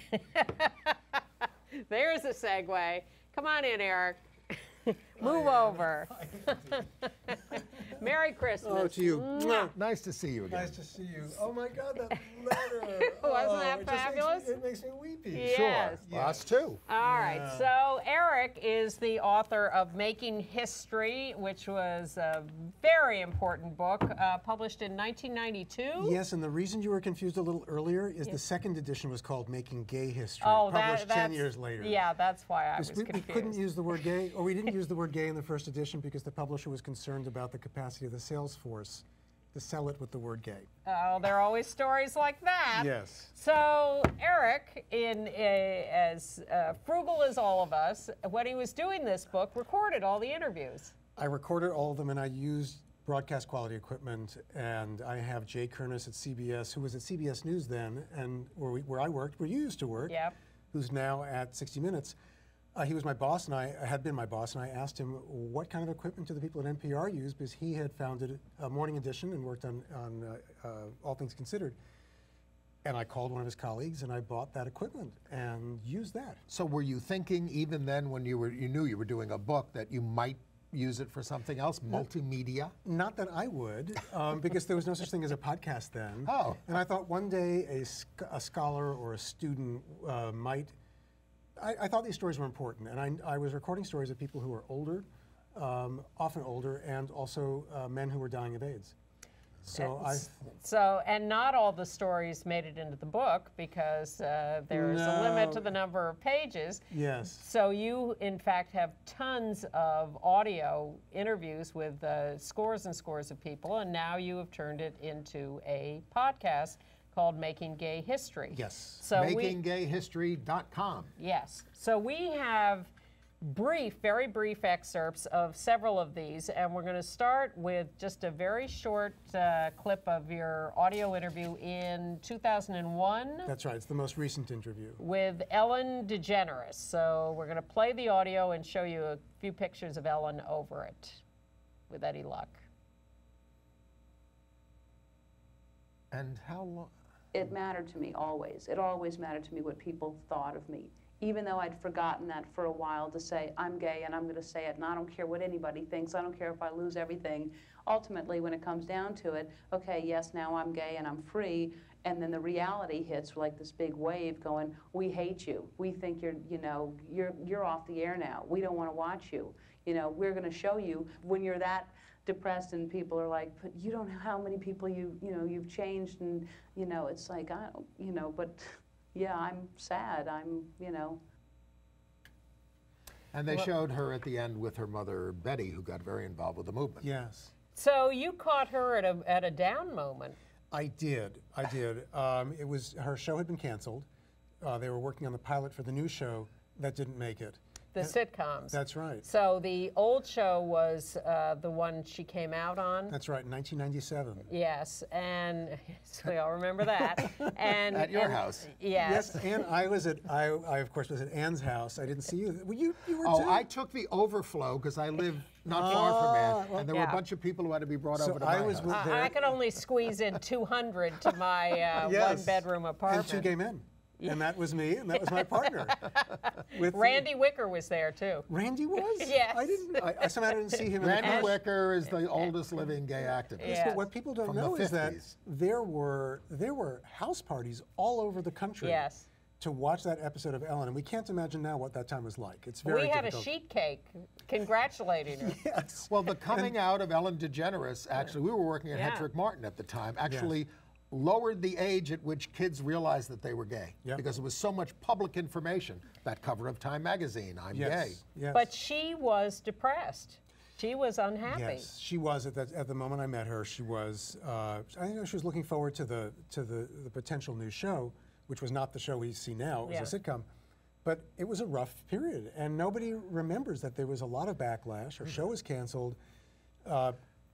[SPEAKER 3] There's a segue. Come on in, Eric. Move over. Merry Christmas.
[SPEAKER 4] Oh, to you.
[SPEAKER 3] Mwah.
[SPEAKER 2] Nice to see you again.
[SPEAKER 4] Nice to see you. Oh my God, that letter.
[SPEAKER 3] Wasn't that fabulous?
[SPEAKER 4] It makes me weepy.
[SPEAKER 3] Yes.
[SPEAKER 2] Sure. Well, us too.
[SPEAKER 3] All right. So Eric is the author of Making History, which was a very important book, published in 1992.
[SPEAKER 4] Yes, and the reason you were confused a little earlier is the second edition was called Making Gay History,
[SPEAKER 3] Oh,
[SPEAKER 4] published 10 years later.
[SPEAKER 3] Yeah, that's why I was confused.
[SPEAKER 4] We couldn't use the word gay, or we didn't use the word gay in the first edition because the publisher was concerned about the capacity of the sales force to sell it with the word gay.
[SPEAKER 3] Oh, there are always stories like that.
[SPEAKER 4] Yes.
[SPEAKER 3] So Eric, as frugal as all of us, when he was doing this book, recorded all the interviews.
[SPEAKER 4] I recorded all of them, and I used broadcast quality equipment, and I have Jay Kernis at CBS, who was at CBS News then, and where I worked, where you used to work,
[SPEAKER 3] Yep.
[SPEAKER 4] who's now at 60 Minutes. He was my boss, and I had been my boss, and I asked him what kind of equipment do the people at NPR use, because he had founded a morning edition and worked on All Things Considered. And I called one of his colleagues, and I bought that equipment and used that.
[SPEAKER 2] So were you thinking even then when you knew you were doing a book that you might use it for something else, multimedia?
[SPEAKER 4] Not that I would, because there was no such thing as a podcast then.
[SPEAKER 2] Oh.
[SPEAKER 4] And I thought one day a scholar or a student might. I thought these stories were important, and I was recording stories of people who were older, often older, and also men who were dying of AIDS.
[SPEAKER 3] And not all the stories made it into the book because there's a limit to the number of pages.
[SPEAKER 4] Yes.
[SPEAKER 3] So you, in fact, have tons of audio interviews with scores and scores of people, and now you have turned it into a podcast called Making Gay History.
[SPEAKER 2] Yes.
[SPEAKER 3] So
[SPEAKER 2] MakingGayHistory.com.
[SPEAKER 3] Yes. So we have very brief excerpts of several of these, and we're going to start with just a very short clip of your audio interview in 2001.
[SPEAKER 4] That's right. It's the most recent interview.
[SPEAKER 3] With Ellen DeGeneres. So we're going to play the audio and show you a few pictures of Ellen over it with Eddie Luck.
[SPEAKER 2] And how long?
[SPEAKER 5] It mattered to me always. It always mattered to me what people thought of me. Even though I'd forgotten that for a while, to say, I'm gay and I'm going to say it, and I don't care what anybody thinks, I don't care if I lose everything. Ultimately, when it comes down to it, okay, yes, now I'm gay and I'm free, and then the reality hits like this big wave going, we hate you. We think you're off the air now. We don't want to watch you. We're going to show you when you're that depressed and people are like, but you don't know how many people you've changed, and it's like, but yeah, I'm sad.
[SPEAKER 2] And they showed her at the end with her mother, Betty, who got very involved with the movement.
[SPEAKER 4] Yes.
[SPEAKER 3] So you caught her at a down moment.
[SPEAKER 4] I did. It was, her show had been canceled. They were working on the pilot for the new show that didn't make it.
[SPEAKER 3] The sitcoms.
[SPEAKER 4] That's right.
[SPEAKER 3] So the old show was the one she came out on.
[SPEAKER 4] That's right, in 1997.
[SPEAKER 3] Yes, and so we all remember that. And
[SPEAKER 2] at your house.
[SPEAKER 3] Yes.
[SPEAKER 4] Yes, and I of course was at Ann's house. I didn't see you. Well, you were
[SPEAKER 2] Oh,
[SPEAKER 4] too.
[SPEAKER 2] I took the overflow because I live not far from Ann, and there were a bunch of people who had to be brought over to my house.
[SPEAKER 3] I could only squeeze in 200 to my one-bedroom apartment.
[SPEAKER 4] And 2 gay men. And that was me, and that was my partner.
[SPEAKER 3] Randy Wicker was there, too.
[SPEAKER 4] Randy was?
[SPEAKER 3] Yes.
[SPEAKER 4] I somehow didn't see him.
[SPEAKER 2] Randy Wicker is the oldest living gay activist.
[SPEAKER 3] Yes.
[SPEAKER 4] But what people don't know is that there were house parties all over the country to watch that episode of Ellen, and we can't imagine now what that time was like. It's very difficult.
[SPEAKER 3] We had a sheet cake congratulating her.
[SPEAKER 4] Yes.
[SPEAKER 2] Well, the coming out of Ellen DeGeneres, actually, we were working at Hendrick Martin at the time, actually lowered the age at which kids realized that they were gay because it was so much public information. That cover of Time magazine, I'm gay.
[SPEAKER 4] Yes.
[SPEAKER 3] But she was depressed. She was unhappy.
[SPEAKER 4] Yes, she was at the moment I met her. She was. I think she was looking forward to the potential new show, which was not the show we see now. It was a sitcom. But it was a rough period, and nobody remembers that there was a lot of backlash. Her show was canceled.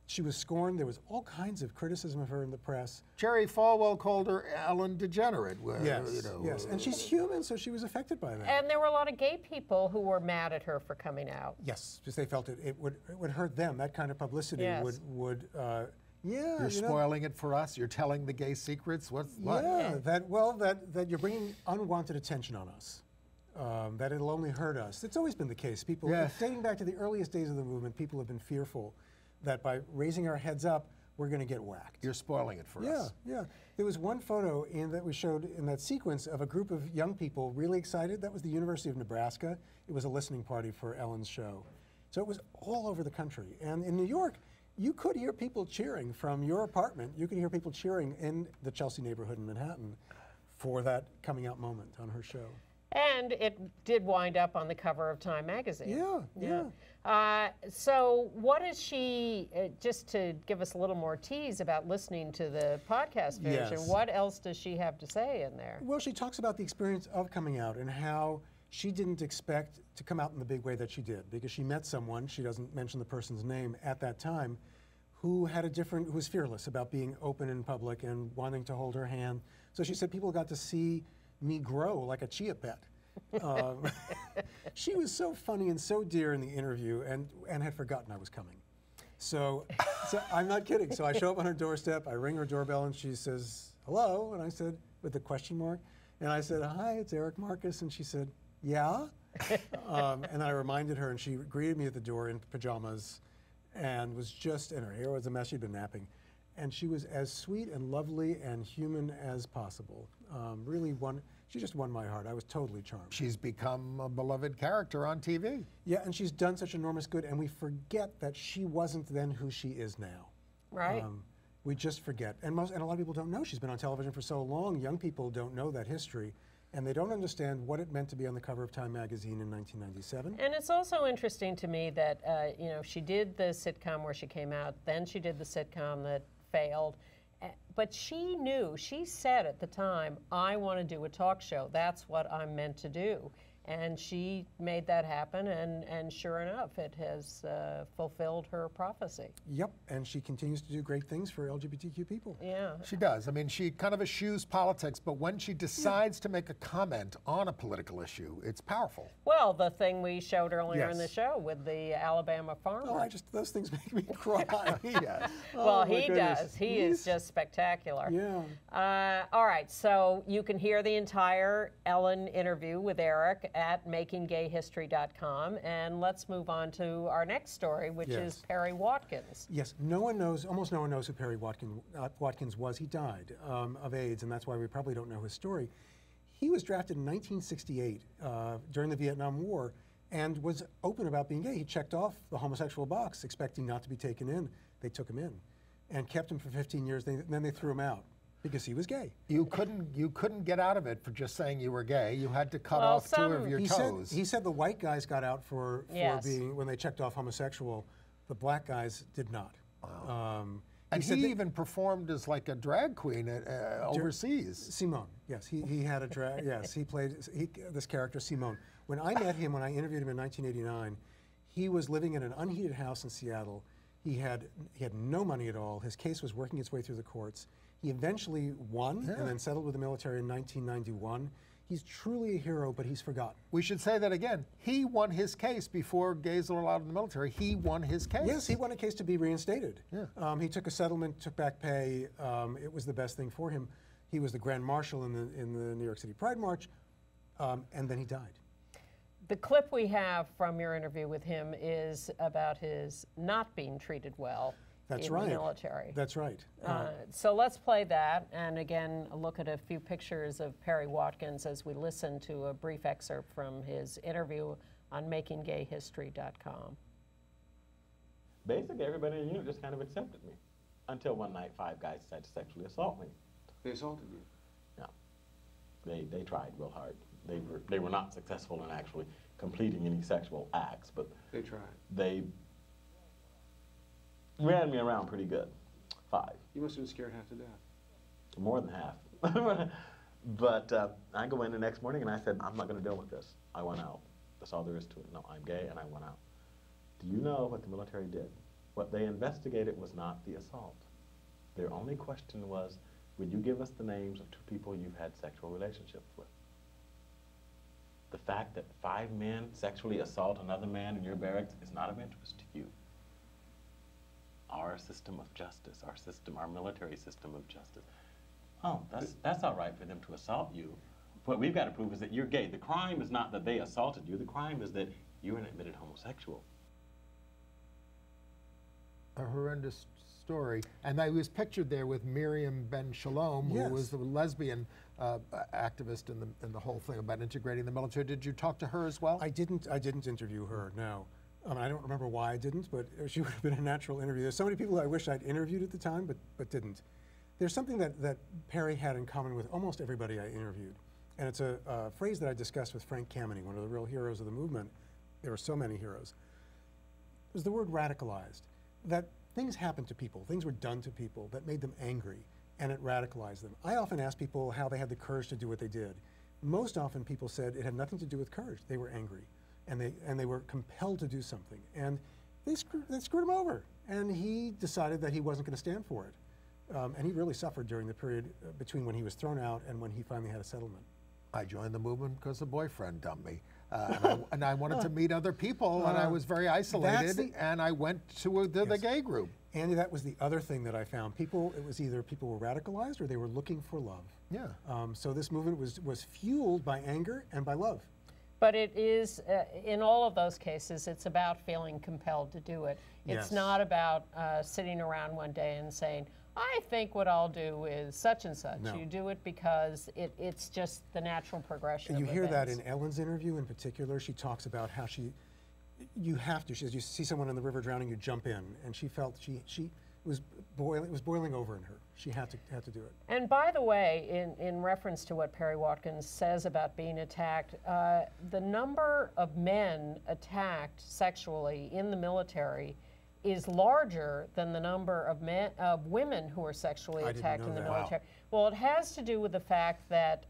[SPEAKER 4] She was scorned. There was all kinds of criticism of her in the press.
[SPEAKER 2] Jerry Falwell called her Ellen DeGenerate.
[SPEAKER 4] Yes, and she's human, so she was affected by that.
[SPEAKER 3] And there were a lot of gay people who were mad at her for coming out.
[SPEAKER 4] Yes, because they felt it would hurt them. That kind of publicity would
[SPEAKER 2] You're spoiling it for us. You're telling the gay secrets. What?
[SPEAKER 4] Yeah, that you're bringing unwanted attention on us. That it'll only hurt us. It's always been the case. People, dating back to the earliest days of the movement, people have been fearful that by raising our heads up, we're going to get whacked.
[SPEAKER 2] You're spoiling it for us.
[SPEAKER 4] Yeah. There was one photo that we showed in that sequence of a group of young people really excited. That was the University of Nebraska. It was a listening party for Ellen's show. So it was all over the country. And in New York, you could hear people cheering from your apartment. You could hear people cheering in the Chelsea neighborhood in Manhattan for that coming out moment on her show.
[SPEAKER 3] And it did wind up on the cover of Time magazine.
[SPEAKER 4] Yeah.
[SPEAKER 3] So what is she, just to give us a little more tease about listening to the podcast version, what else does she have to say in there?
[SPEAKER 4] Well, she talks about the experience of coming out and how she didn't expect to come out in the big way that she did, because she met someone, she doesn't mention the person's name at that time, who was fearless about being open in public and wanting to hold her hand. So she said people got to see me grow like a chia pet. She was so funny and so dear in the interview, and had forgotten I was coming. So I'm not kidding. So I show up on her doorstep, I ring her doorbell, and she says, hello, and I said, with a question mark, and I said, hi, it's Eric Marcus, and she said, yeah? And I reminded her, and she greeted me at the door in pajamas, and was and her hair was a mess, she'd been napping. And she was as sweet and lovely and human as possible. She just won my heart. I was totally charmed.
[SPEAKER 2] She's become a beloved character on TV.
[SPEAKER 4] Yeah, and she's done such enormous good, and we forget that she wasn't then who she is now.
[SPEAKER 3] Right.
[SPEAKER 4] We just forget. And a lot of people don't know she's been on television for so long. Young people don't know that history, and they don't understand what it meant to be on the cover of Time magazine in 1997.
[SPEAKER 3] And it's also interesting to me that, she did the sitcom where she came out, then she did the sitcom that failed. But she knew, she said at the time, I want to do a talk show. That's what I'm meant to do. And she made that happen, and sure enough, it has fulfilled her prophecy.
[SPEAKER 4] Yep, and she continues to do great things for LGBTQ people.
[SPEAKER 3] Yeah.
[SPEAKER 2] She does. I mean, she kind of eschews politics, but when she decides to make a comment on a political issue, it's powerful.
[SPEAKER 3] Well, the thing we showed earlier in the
[SPEAKER 2] Yes.
[SPEAKER 3] show with the Alabama farmer.
[SPEAKER 4] Oh, those things make me cry.
[SPEAKER 2] Yes.
[SPEAKER 3] Well,
[SPEAKER 4] Oh, my
[SPEAKER 3] he
[SPEAKER 4] goodness.
[SPEAKER 3] does. He is just spectacular.
[SPEAKER 4] Yeah.
[SPEAKER 3] All right, so you can hear the entire Ellen interview with Eric at makinggayhistory.com. And let's move on to our next story, which is Perry Watkins.
[SPEAKER 4] Yes, almost no one knows who Perry Watkins was. He died of AIDS, and that's why we probably don't know his story. He was drafted in 1968 during the Vietnam War and was open about being gay. He checked off the homosexual box, expecting not to be taken in. They took him in and kept him for 15 years. Then they threw him out because he was gay.
[SPEAKER 2] You couldn't get out of it for just saying you were gay. You had to cut off two of your toes.
[SPEAKER 4] He said the white guys got out for being, when they checked off homosexual. The black guys did not.
[SPEAKER 2] Wow. And he even performed as like a drag queen overseas.
[SPEAKER 4] Simone, yes, he had a drag. Yes, he played this character Simone. When I met him, when I interviewed him in 1989, he was living in an unheated house in Seattle. He had no money at all. His case was working its way through the courts. He eventually won and then settled with the military in 1991. He's truly a hero, but he's forgotten.
[SPEAKER 2] We should say that again. He won his case before gays were allowed in the military. He won his case.
[SPEAKER 4] Yes, he won a case to be reinstated.
[SPEAKER 2] Yeah.
[SPEAKER 4] He took a settlement, took back pay. It was the best thing for him. He was the Grand Marshal in the New York City Pride March, and then he died.
[SPEAKER 3] The clip we have from your interview with him is about his not being treated well in the military.
[SPEAKER 4] That's right.
[SPEAKER 3] So let's play that, and again, look at a few pictures of Perry Watkins as we listen to a brief excerpt from his interview on makinggayhistory.com.
[SPEAKER 6] Basically, everybody in the unit just kind of accepted me until one night 5 guys decided to sexually assault me.
[SPEAKER 7] They assaulted you?
[SPEAKER 6] Yeah. They tried real hard. They were not successful in actually completing any sexual acts, but
[SPEAKER 7] they tried.
[SPEAKER 6] They ran me around pretty good. 5.
[SPEAKER 7] You must have been scared half to death.
[SPEAKER 6] More than half. But I go in the next morning and I said, I'm not going to deal with this. I went out. That's all there is to it. No, I'm gay, and I went out. Do you know what the military did? What they investigated was not the assault. Their only question was, would you give us the names of 2 people you've had sexual relationships with? The fact that 5 men sexually assault another man in your barracks is not of interest to you. Our system of justice, our military system of justice. Oh, that's all right for them to assault you. What we've got to prove is that you're gay. The crime is not that they assaulted you. The crime is that you're an admitted homosexual.
[SPEAKER 2] A horrendous story. And I was pictured there with Miriam Ben Shalom, who was the lesbian activist in the whole thing about integrating the military. Did you talk to her as well?
[SPEAKER 4] I didn't interview her, no. I don't remember why I didn't, but she would have been a natural interview. There's so many people I wish I'd interviewed at the time, but didn't. There's something that Perry had in common with almost everybody I interviewed. And it's a phrase that I discussed with Frank Kameny, one of the real heroes of the movement. There were so many heroes. It was the word radicalized. That things happened to people, things were done to people that made them angry, and it radicalized them. I often ask people how they had the courage to do what they did. Most often people said it had nothing to do with courage. They were angry, and they were compelled to do something. And they screwed him over. And he decided that he wasn't going to stand for it. And he really suffered during the period between when he was thrown out and when he finally had a settlement.
[SPEAKER 2] I joined the movement because a boyfriend dumped me. And I wanted to meet other people, and I was very isolated, and I went to the gay group.
[SPEAKER 4] Andy, that was the other thing that I found. It was either people were radicalized or they were looking for love.
[SPEAKER 2] Yeah.
[SPEAKER 4] So this movement was fueled by anger and by love.
[SPEAKER 3] But it is, in all of those cases, it's about feeling compelled to do it. It's not about sitting around one day and saying, I think what I'll do is such and such. No. You do it because it's just the natural progression.
[SPEAKER 4] And you
[SPEAKER 3] of
[SPEAKER 4] hear
[SPEAKER 3] events.
[SPEAKER 4] that in Ellen's interview in particular. She talks about how you have to. She says, you see someone in the river drowning, you jump in. And she felt it was boiling over in her. She had to do it.
[SPEAKER 3] And by the way, in reference to what Perry Watkins says about being attacked, the number of men attacked sexually in the military is larger than the number of women who are sexually attacked in the military. Well, it has to do with the fact that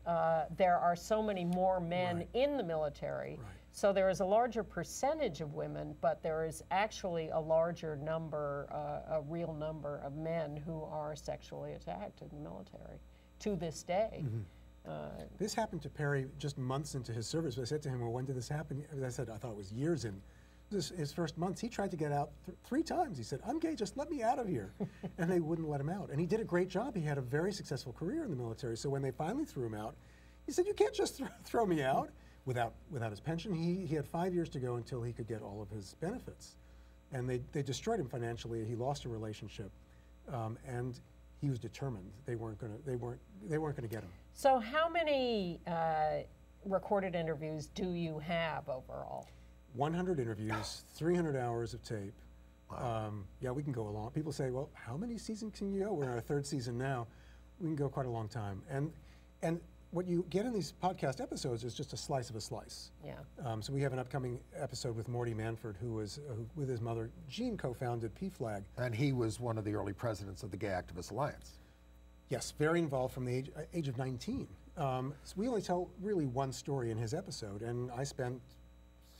[SPEAKER 3] there are so many more men in the military. So there is a larger percentage of women, but there is actually a larger number, a real number of men who are sexually attacked in the military to this day.
[SPEAKER 4] This happened to Perry just months into his service. I said to him, well, when did this happen? I said, I thought it was years in. His first months, he tried to get out 3 times. He said, I'm gay, just let me out of here. And they wouldn't let him out. And he did a great job. He had a very successful career in the military. So when they finally threw him out, he said, you can't just throw me out without his pension. He had 5 years to go until he could get all of his benefits. And they destroyed him financially. He lost a relationship. And he was determined. They weren't going to get him.
[SPEAKER 3] So how many recorded interviews do you have overall?
[SPEAKER 4] 100 interviews, 300 hours of tape. Yeah, we can go along. People say, well, how many seasons can you go? We're in our 3rd season now. We can go quite a long time. And what you get in these podcast episodes is just a slice of a slice.
[SPEAKER 3] Yeah.
[SPEAKER 4] So we have an upcoming episode with Morty Manford, who was, with his mother, Jean, co-founded PFLAG.
[SPEAKER 2] And he was one of the early presidents of the Gay Activist Alliance.
[SPEAKER 4] Yes, very involved from the age of 19. So we only tell really one story in his episode, and I spent,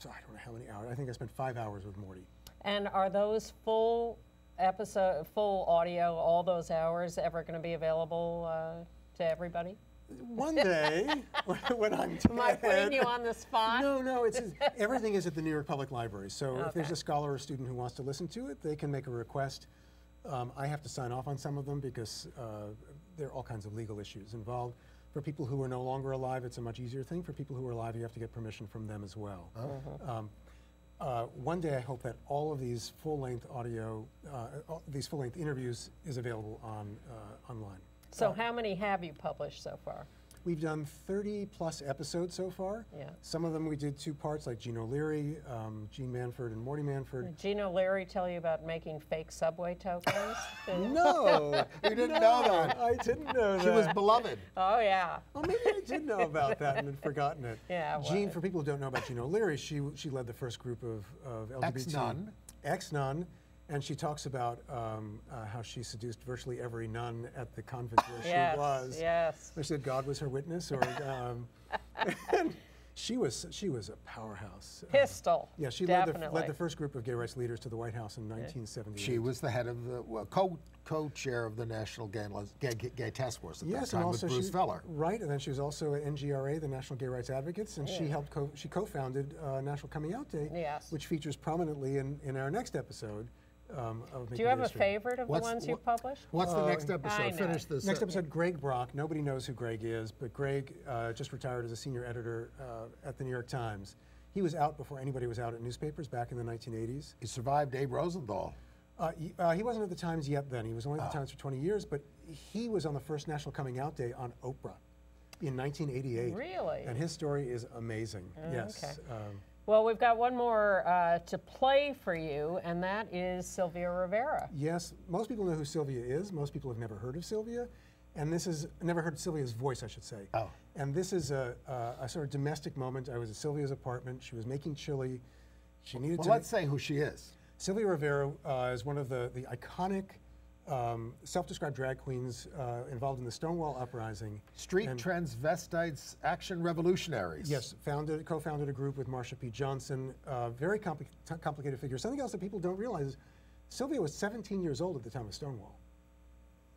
[SPEAKER 4] I don't know how many hours, I think I spent 5 hours with Morty.
[SPEAKER 3] And are those full audio, all those hours, ever going to be available to everybody?
[SPEAKER 4] One day, when I'm dead.
[SPEAKER 3] Am I putting you on the spot?
[SPEAKER 4] No, everything is at the New York Public Library. So if there's a scholar or student who wants to listen to it, they can make a request. I have to sign off on some of them because there are all kinds of legal issues involved. For people who are no longer alive, it's a much easier thing. For people who are alive, you have to get permission from them as well. One day, I hope that all of these full-length audio, these full-length interviews is available online.
[SPEAKER 3] So how many have you published so far?
[SPEAKER 4] We've done 30-plus episodes so far.
[SPEAKER 3] Yeah.
[SPEAKER 4] Some of them we did 2 parts, like Gene O'Leary, Gene Manford, and Morty Manford.
[SPEAKER 3] Did Gene O'Leary tell you about making fake subway tokens?
[SPEAKER 4] No,
[SPEAKER 2] you didn't know that.
[SPEAKER 4] I didn't know that.
[SPEAKER 2] She was beloved.
[SPEAKER 3] Oh, yeah.
[SPEAKER 4] Well, maybe I did know about that and had forgotten it.
[SPEAKER 3] Yeah,
[SPEAKER 4] Gene, for people who don't know about Gene O'Leary, she led the first group of LGBT.
[SPEAKER 2] Ex-nun.
[SPEAKER 4] Ex-nun. And she talks about how she seduced virtually every nun at the convent where she was.
[SPEAKER 3] Yes.
[SPEAKER 4] She said God was her witness, or and she was a powerhouse.
[SPEAKER 3] Pistol.
[SPEAKER 4] Yeah, she led the first group of gay rights leaders to the White House in 1978.
[SPEAKER 2] She was the head of the co-chair of the National Gay Task Force at that time,
[SPEAKER 4] and also
[SPEAKER 2] with Bruce Feller.
[SPEAKER 4] Right, and then she was also at NGRA, the National Gay Rights Advocates, and she co-founded National Coming Out Day, which features prominently in our next episode.
[SPEAKER 3] Do you have a favorite of the ones you published?
[SPEAKER 2] What's the next episode? Finish this.
[SPEAKER 4] Next episode, Greg Brock. Nobody knows who Greg is, but Greg just retired as a senior editor at the New York Times. He was out before anybody was out at newspapers back in the 1980s.
[SPEAKER 2] He survived Abe Rosenthal.
[SPEAKER 4] He wasn't at the Times yet then. He was only at the Times for 20 years, but he was on the first National Coming Out Day on Oprah in 1988.
[SPEAKER 3] Really?
[SPEAKER 4] And his story is amazing. Yes.
[SPEAKER 3] Okay. Well, we've got one more to play for you, and that is Sylvia Rivera.
[SPEAKER 4] Yes, most people know who Sylvia is. Most people have never heard of Sylvia, and this is never heard Sylvia's voice, I should say.
[SPEAKER 2] Oh.
[SPEAKER 4] And this is a sort of domestic moment. I was at Sylvia's apartment. She was making chili. She needed to.
[SPEAKER 2] Well, let's say who she is.
[SPEAKER 4] Sylvia Rivera is one of the iconic self-described drag queens involved in the Stonewall Uprising.
[SPEAKER 2] Street transvestites action revolutionaries.
[SPEAKER 4] Yes, co-founded a group with Marsha P. Johnson. Very complicated figure. Something else that people don't realize is Sylvia was 17 years old at the time of Stonewall.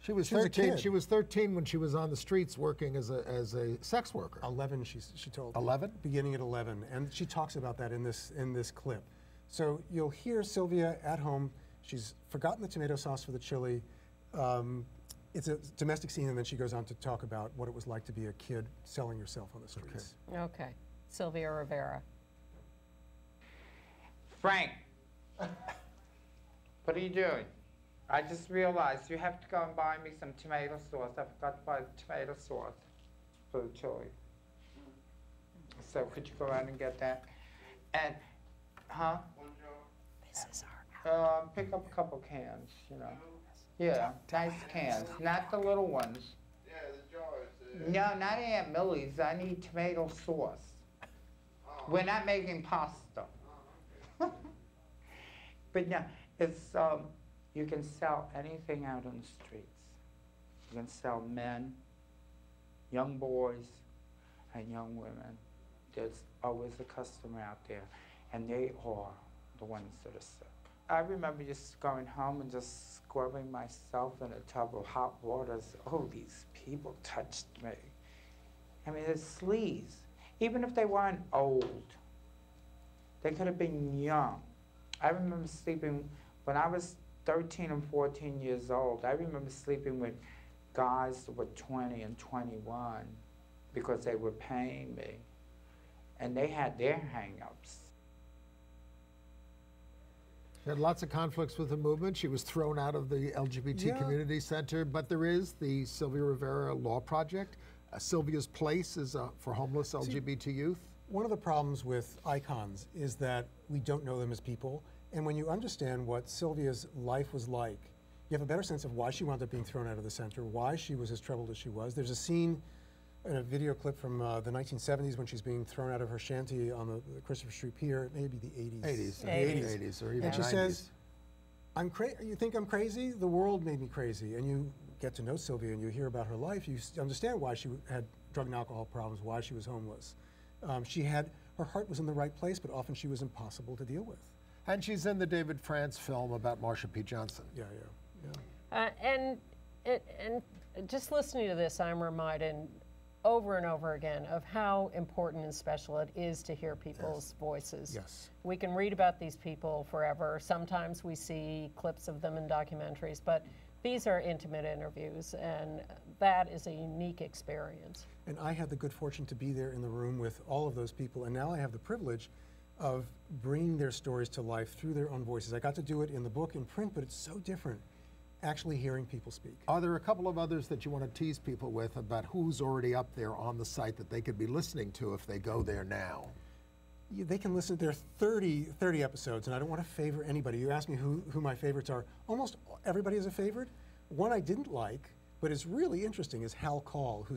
[SPEAKER 2] She was 13. She was 13 when she was on the streets working as a sex worker.
[SPEAKER 4] 11, she told.
[SPEAKER 2] 11? Beginning
[SPEAKER 4] at 11, and she talks about that in this clip. So you'll hear Sylvia at home. She's forgotten the tomato sauce for the chili. It's a domestic scene, and then she goes on to talk about what it was like to be a kid selling yourself on the streets.
[SPEAKER 3] Okay. Sylvia Rivera.
[SPEAKER 8] Frank, what are you doing? I just realized you have to go and buy me some tomato sauce. I forgot to buy the tomato sauce for the chili. So could you go around and get that? And, huh?
[SPEAKER 3] This is our
[SPEAKER 8] pick up a couple cans, you know. Yeah, nice cans, not the little ones.
[SPEAKER 9] Yeah, the jars.
[SPEAKER 8] No, not Aunt Millie's. I need tomato sauce. We're not making pasta. But no, It's, you can sell anything out on the streets. You can sell men, young boys, and young women. There's always a customer out there, and they are the ones that are sick. I remember just going home and just scrubbing myself in a tub of hot water. Oh, these people touched me. I mean, it's sleaze. Even if they weren't old, they could have been young. I remember sleeping, when I was 13 and 14 years old, I remember sleeping with guys that were 20 and 21 because they were paying me. And they had their hang-ups.
[SPEAKER 2] She had lots of conflicts with the movement. She was thrown out of the LGBT community center, but there is the Sylvia Rivera Law Project. Sylvia's Place is for homeless LGBT youth.
[SPEAKER 4] One of the problems with icons is that we don't know them as people, and when you understand what Sylvia's life was like, you have a better sense of why she wound up being thrown out of the center, why she was as troubled as she was. There's a scene in a video clip from the 1970s when she's being thrown out of her shanty on the Christopher Street Pier, maybe the 80s.
[SPEAKER 2] 80s or even
[SPEAKER 4] and she
[SPEAKER 2] 90s.
[SPEAKER 4] says, you think I'm crazy? The world made me crazy. And you get to know Sylvia and you hear about her life, you understand why she had drug and alcohol problems, why she was homeless. Her heart was in the right place, but often she was impossible to deal with.
[SPEAKER 2] And she's in the David France film about Marsha P. Johnson.
[SPEAKER 4] Yeah.
[SPEAKER 3] And just listening to this, I'm reminded over and over again of how important and special it is to hear people's voices.
[SPEAKER 4] Yes.
[SPEAKER 3] We can read about these people forever. Sometimes we see clips of them in documentaries, but these are intimate interviews, and that is a unique experience.
[SPEAKER 4] And I had the good fortune to be there in the room with all of those people, and now I have the privilege of bringing their stories to life through their own voices. I got to do it in the book, in print, but it's so different actually hearing people speak.
[SPEAKER 2] Are there a couple of others that you want to tease people with about who's already up there on the site that they could be listening to if they go there now?
[SPEAKER 4] They can listen. There are 30 episodes, and I don't want to favor anybody. You asked me who my favorites are. Almost everybody is a favorite. One I didn't like, but is really interesting, is Hal Call,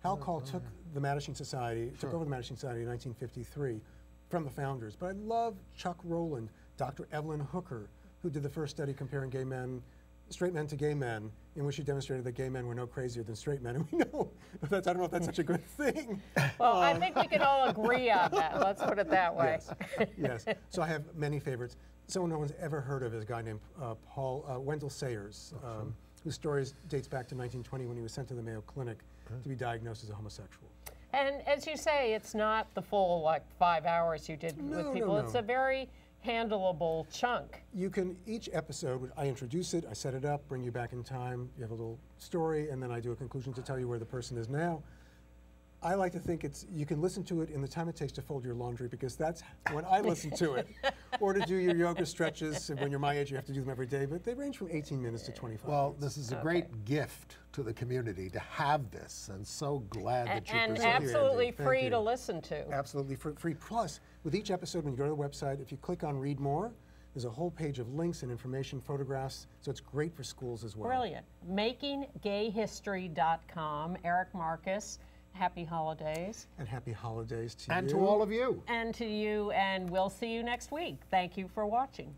[SPEAKER 4] Hal Call took the Mattachine Society, took over the Mattachine Society in 1953 from the founders. But I love Chuck Rowland, Dr. Evelyn Hooker, who did the first study comparing straight men to gay men, in which she demonstrated that gay men were no crazier than straight men. And we know, I don't know if that's such a good thing.
[SPEAKER 3] Well, I think we can all agree on that. Let's put it that way.
[SPEAKER 4] Yes. So I have many favorites. Someone no one's ever heard of is a guy named Wendell Sayers, whose story dates back to 1920 when he was sent to the Mayo Clinic to be diagnosed as a homosexual.
[SPEAKER 3] And as you say, it's not the full 5 hours you did with people.
[SPEAKER 4] No.
[SPEAKER 3] It's a very handleable chunk.
[SPEAKER 4] You can, each episode, I introduce it, I set it up, bring you back in time, you have a little story, and then I do a conclusion to tell you where the person is now. I like to think you can listen to it in the time it takes to fold your laundry, because that's when I listen to it. Or to do your yoga stretches. When you're my age, you have to do them every day, but they range from 18 minutes to 25
[SPEAKER 2] Well,
[SPEAKER 4] minutes.
[SPEAKER 2] this is a great gift to the community to have this, and so glad that you
[SPEAKER 3] And
[SPEAKER 2] presented it.
[SPEAKER 3] absolutely
[SPEAKER 4] Thank
[SPEAKER 3] free
[SPEAKER 4] you.
[SPEAKER 3] to listen to.
[SPEAKER 4] Absolutely free. Plus, with each episode, when you go to the website, if you click on Read More, there's a whole page of links and information, photographs, so it's great for schools as well.
[SPEAKER 3] Brilliant. MakingGayHistory.com. Eric Marcus, happy holidays.
[SPEAKER 4] And happy holidays to you.
[SPEAKER 2] And to all of you.
[SPEAKER 3] And to you, and we'll see you next week. Thank you for watching.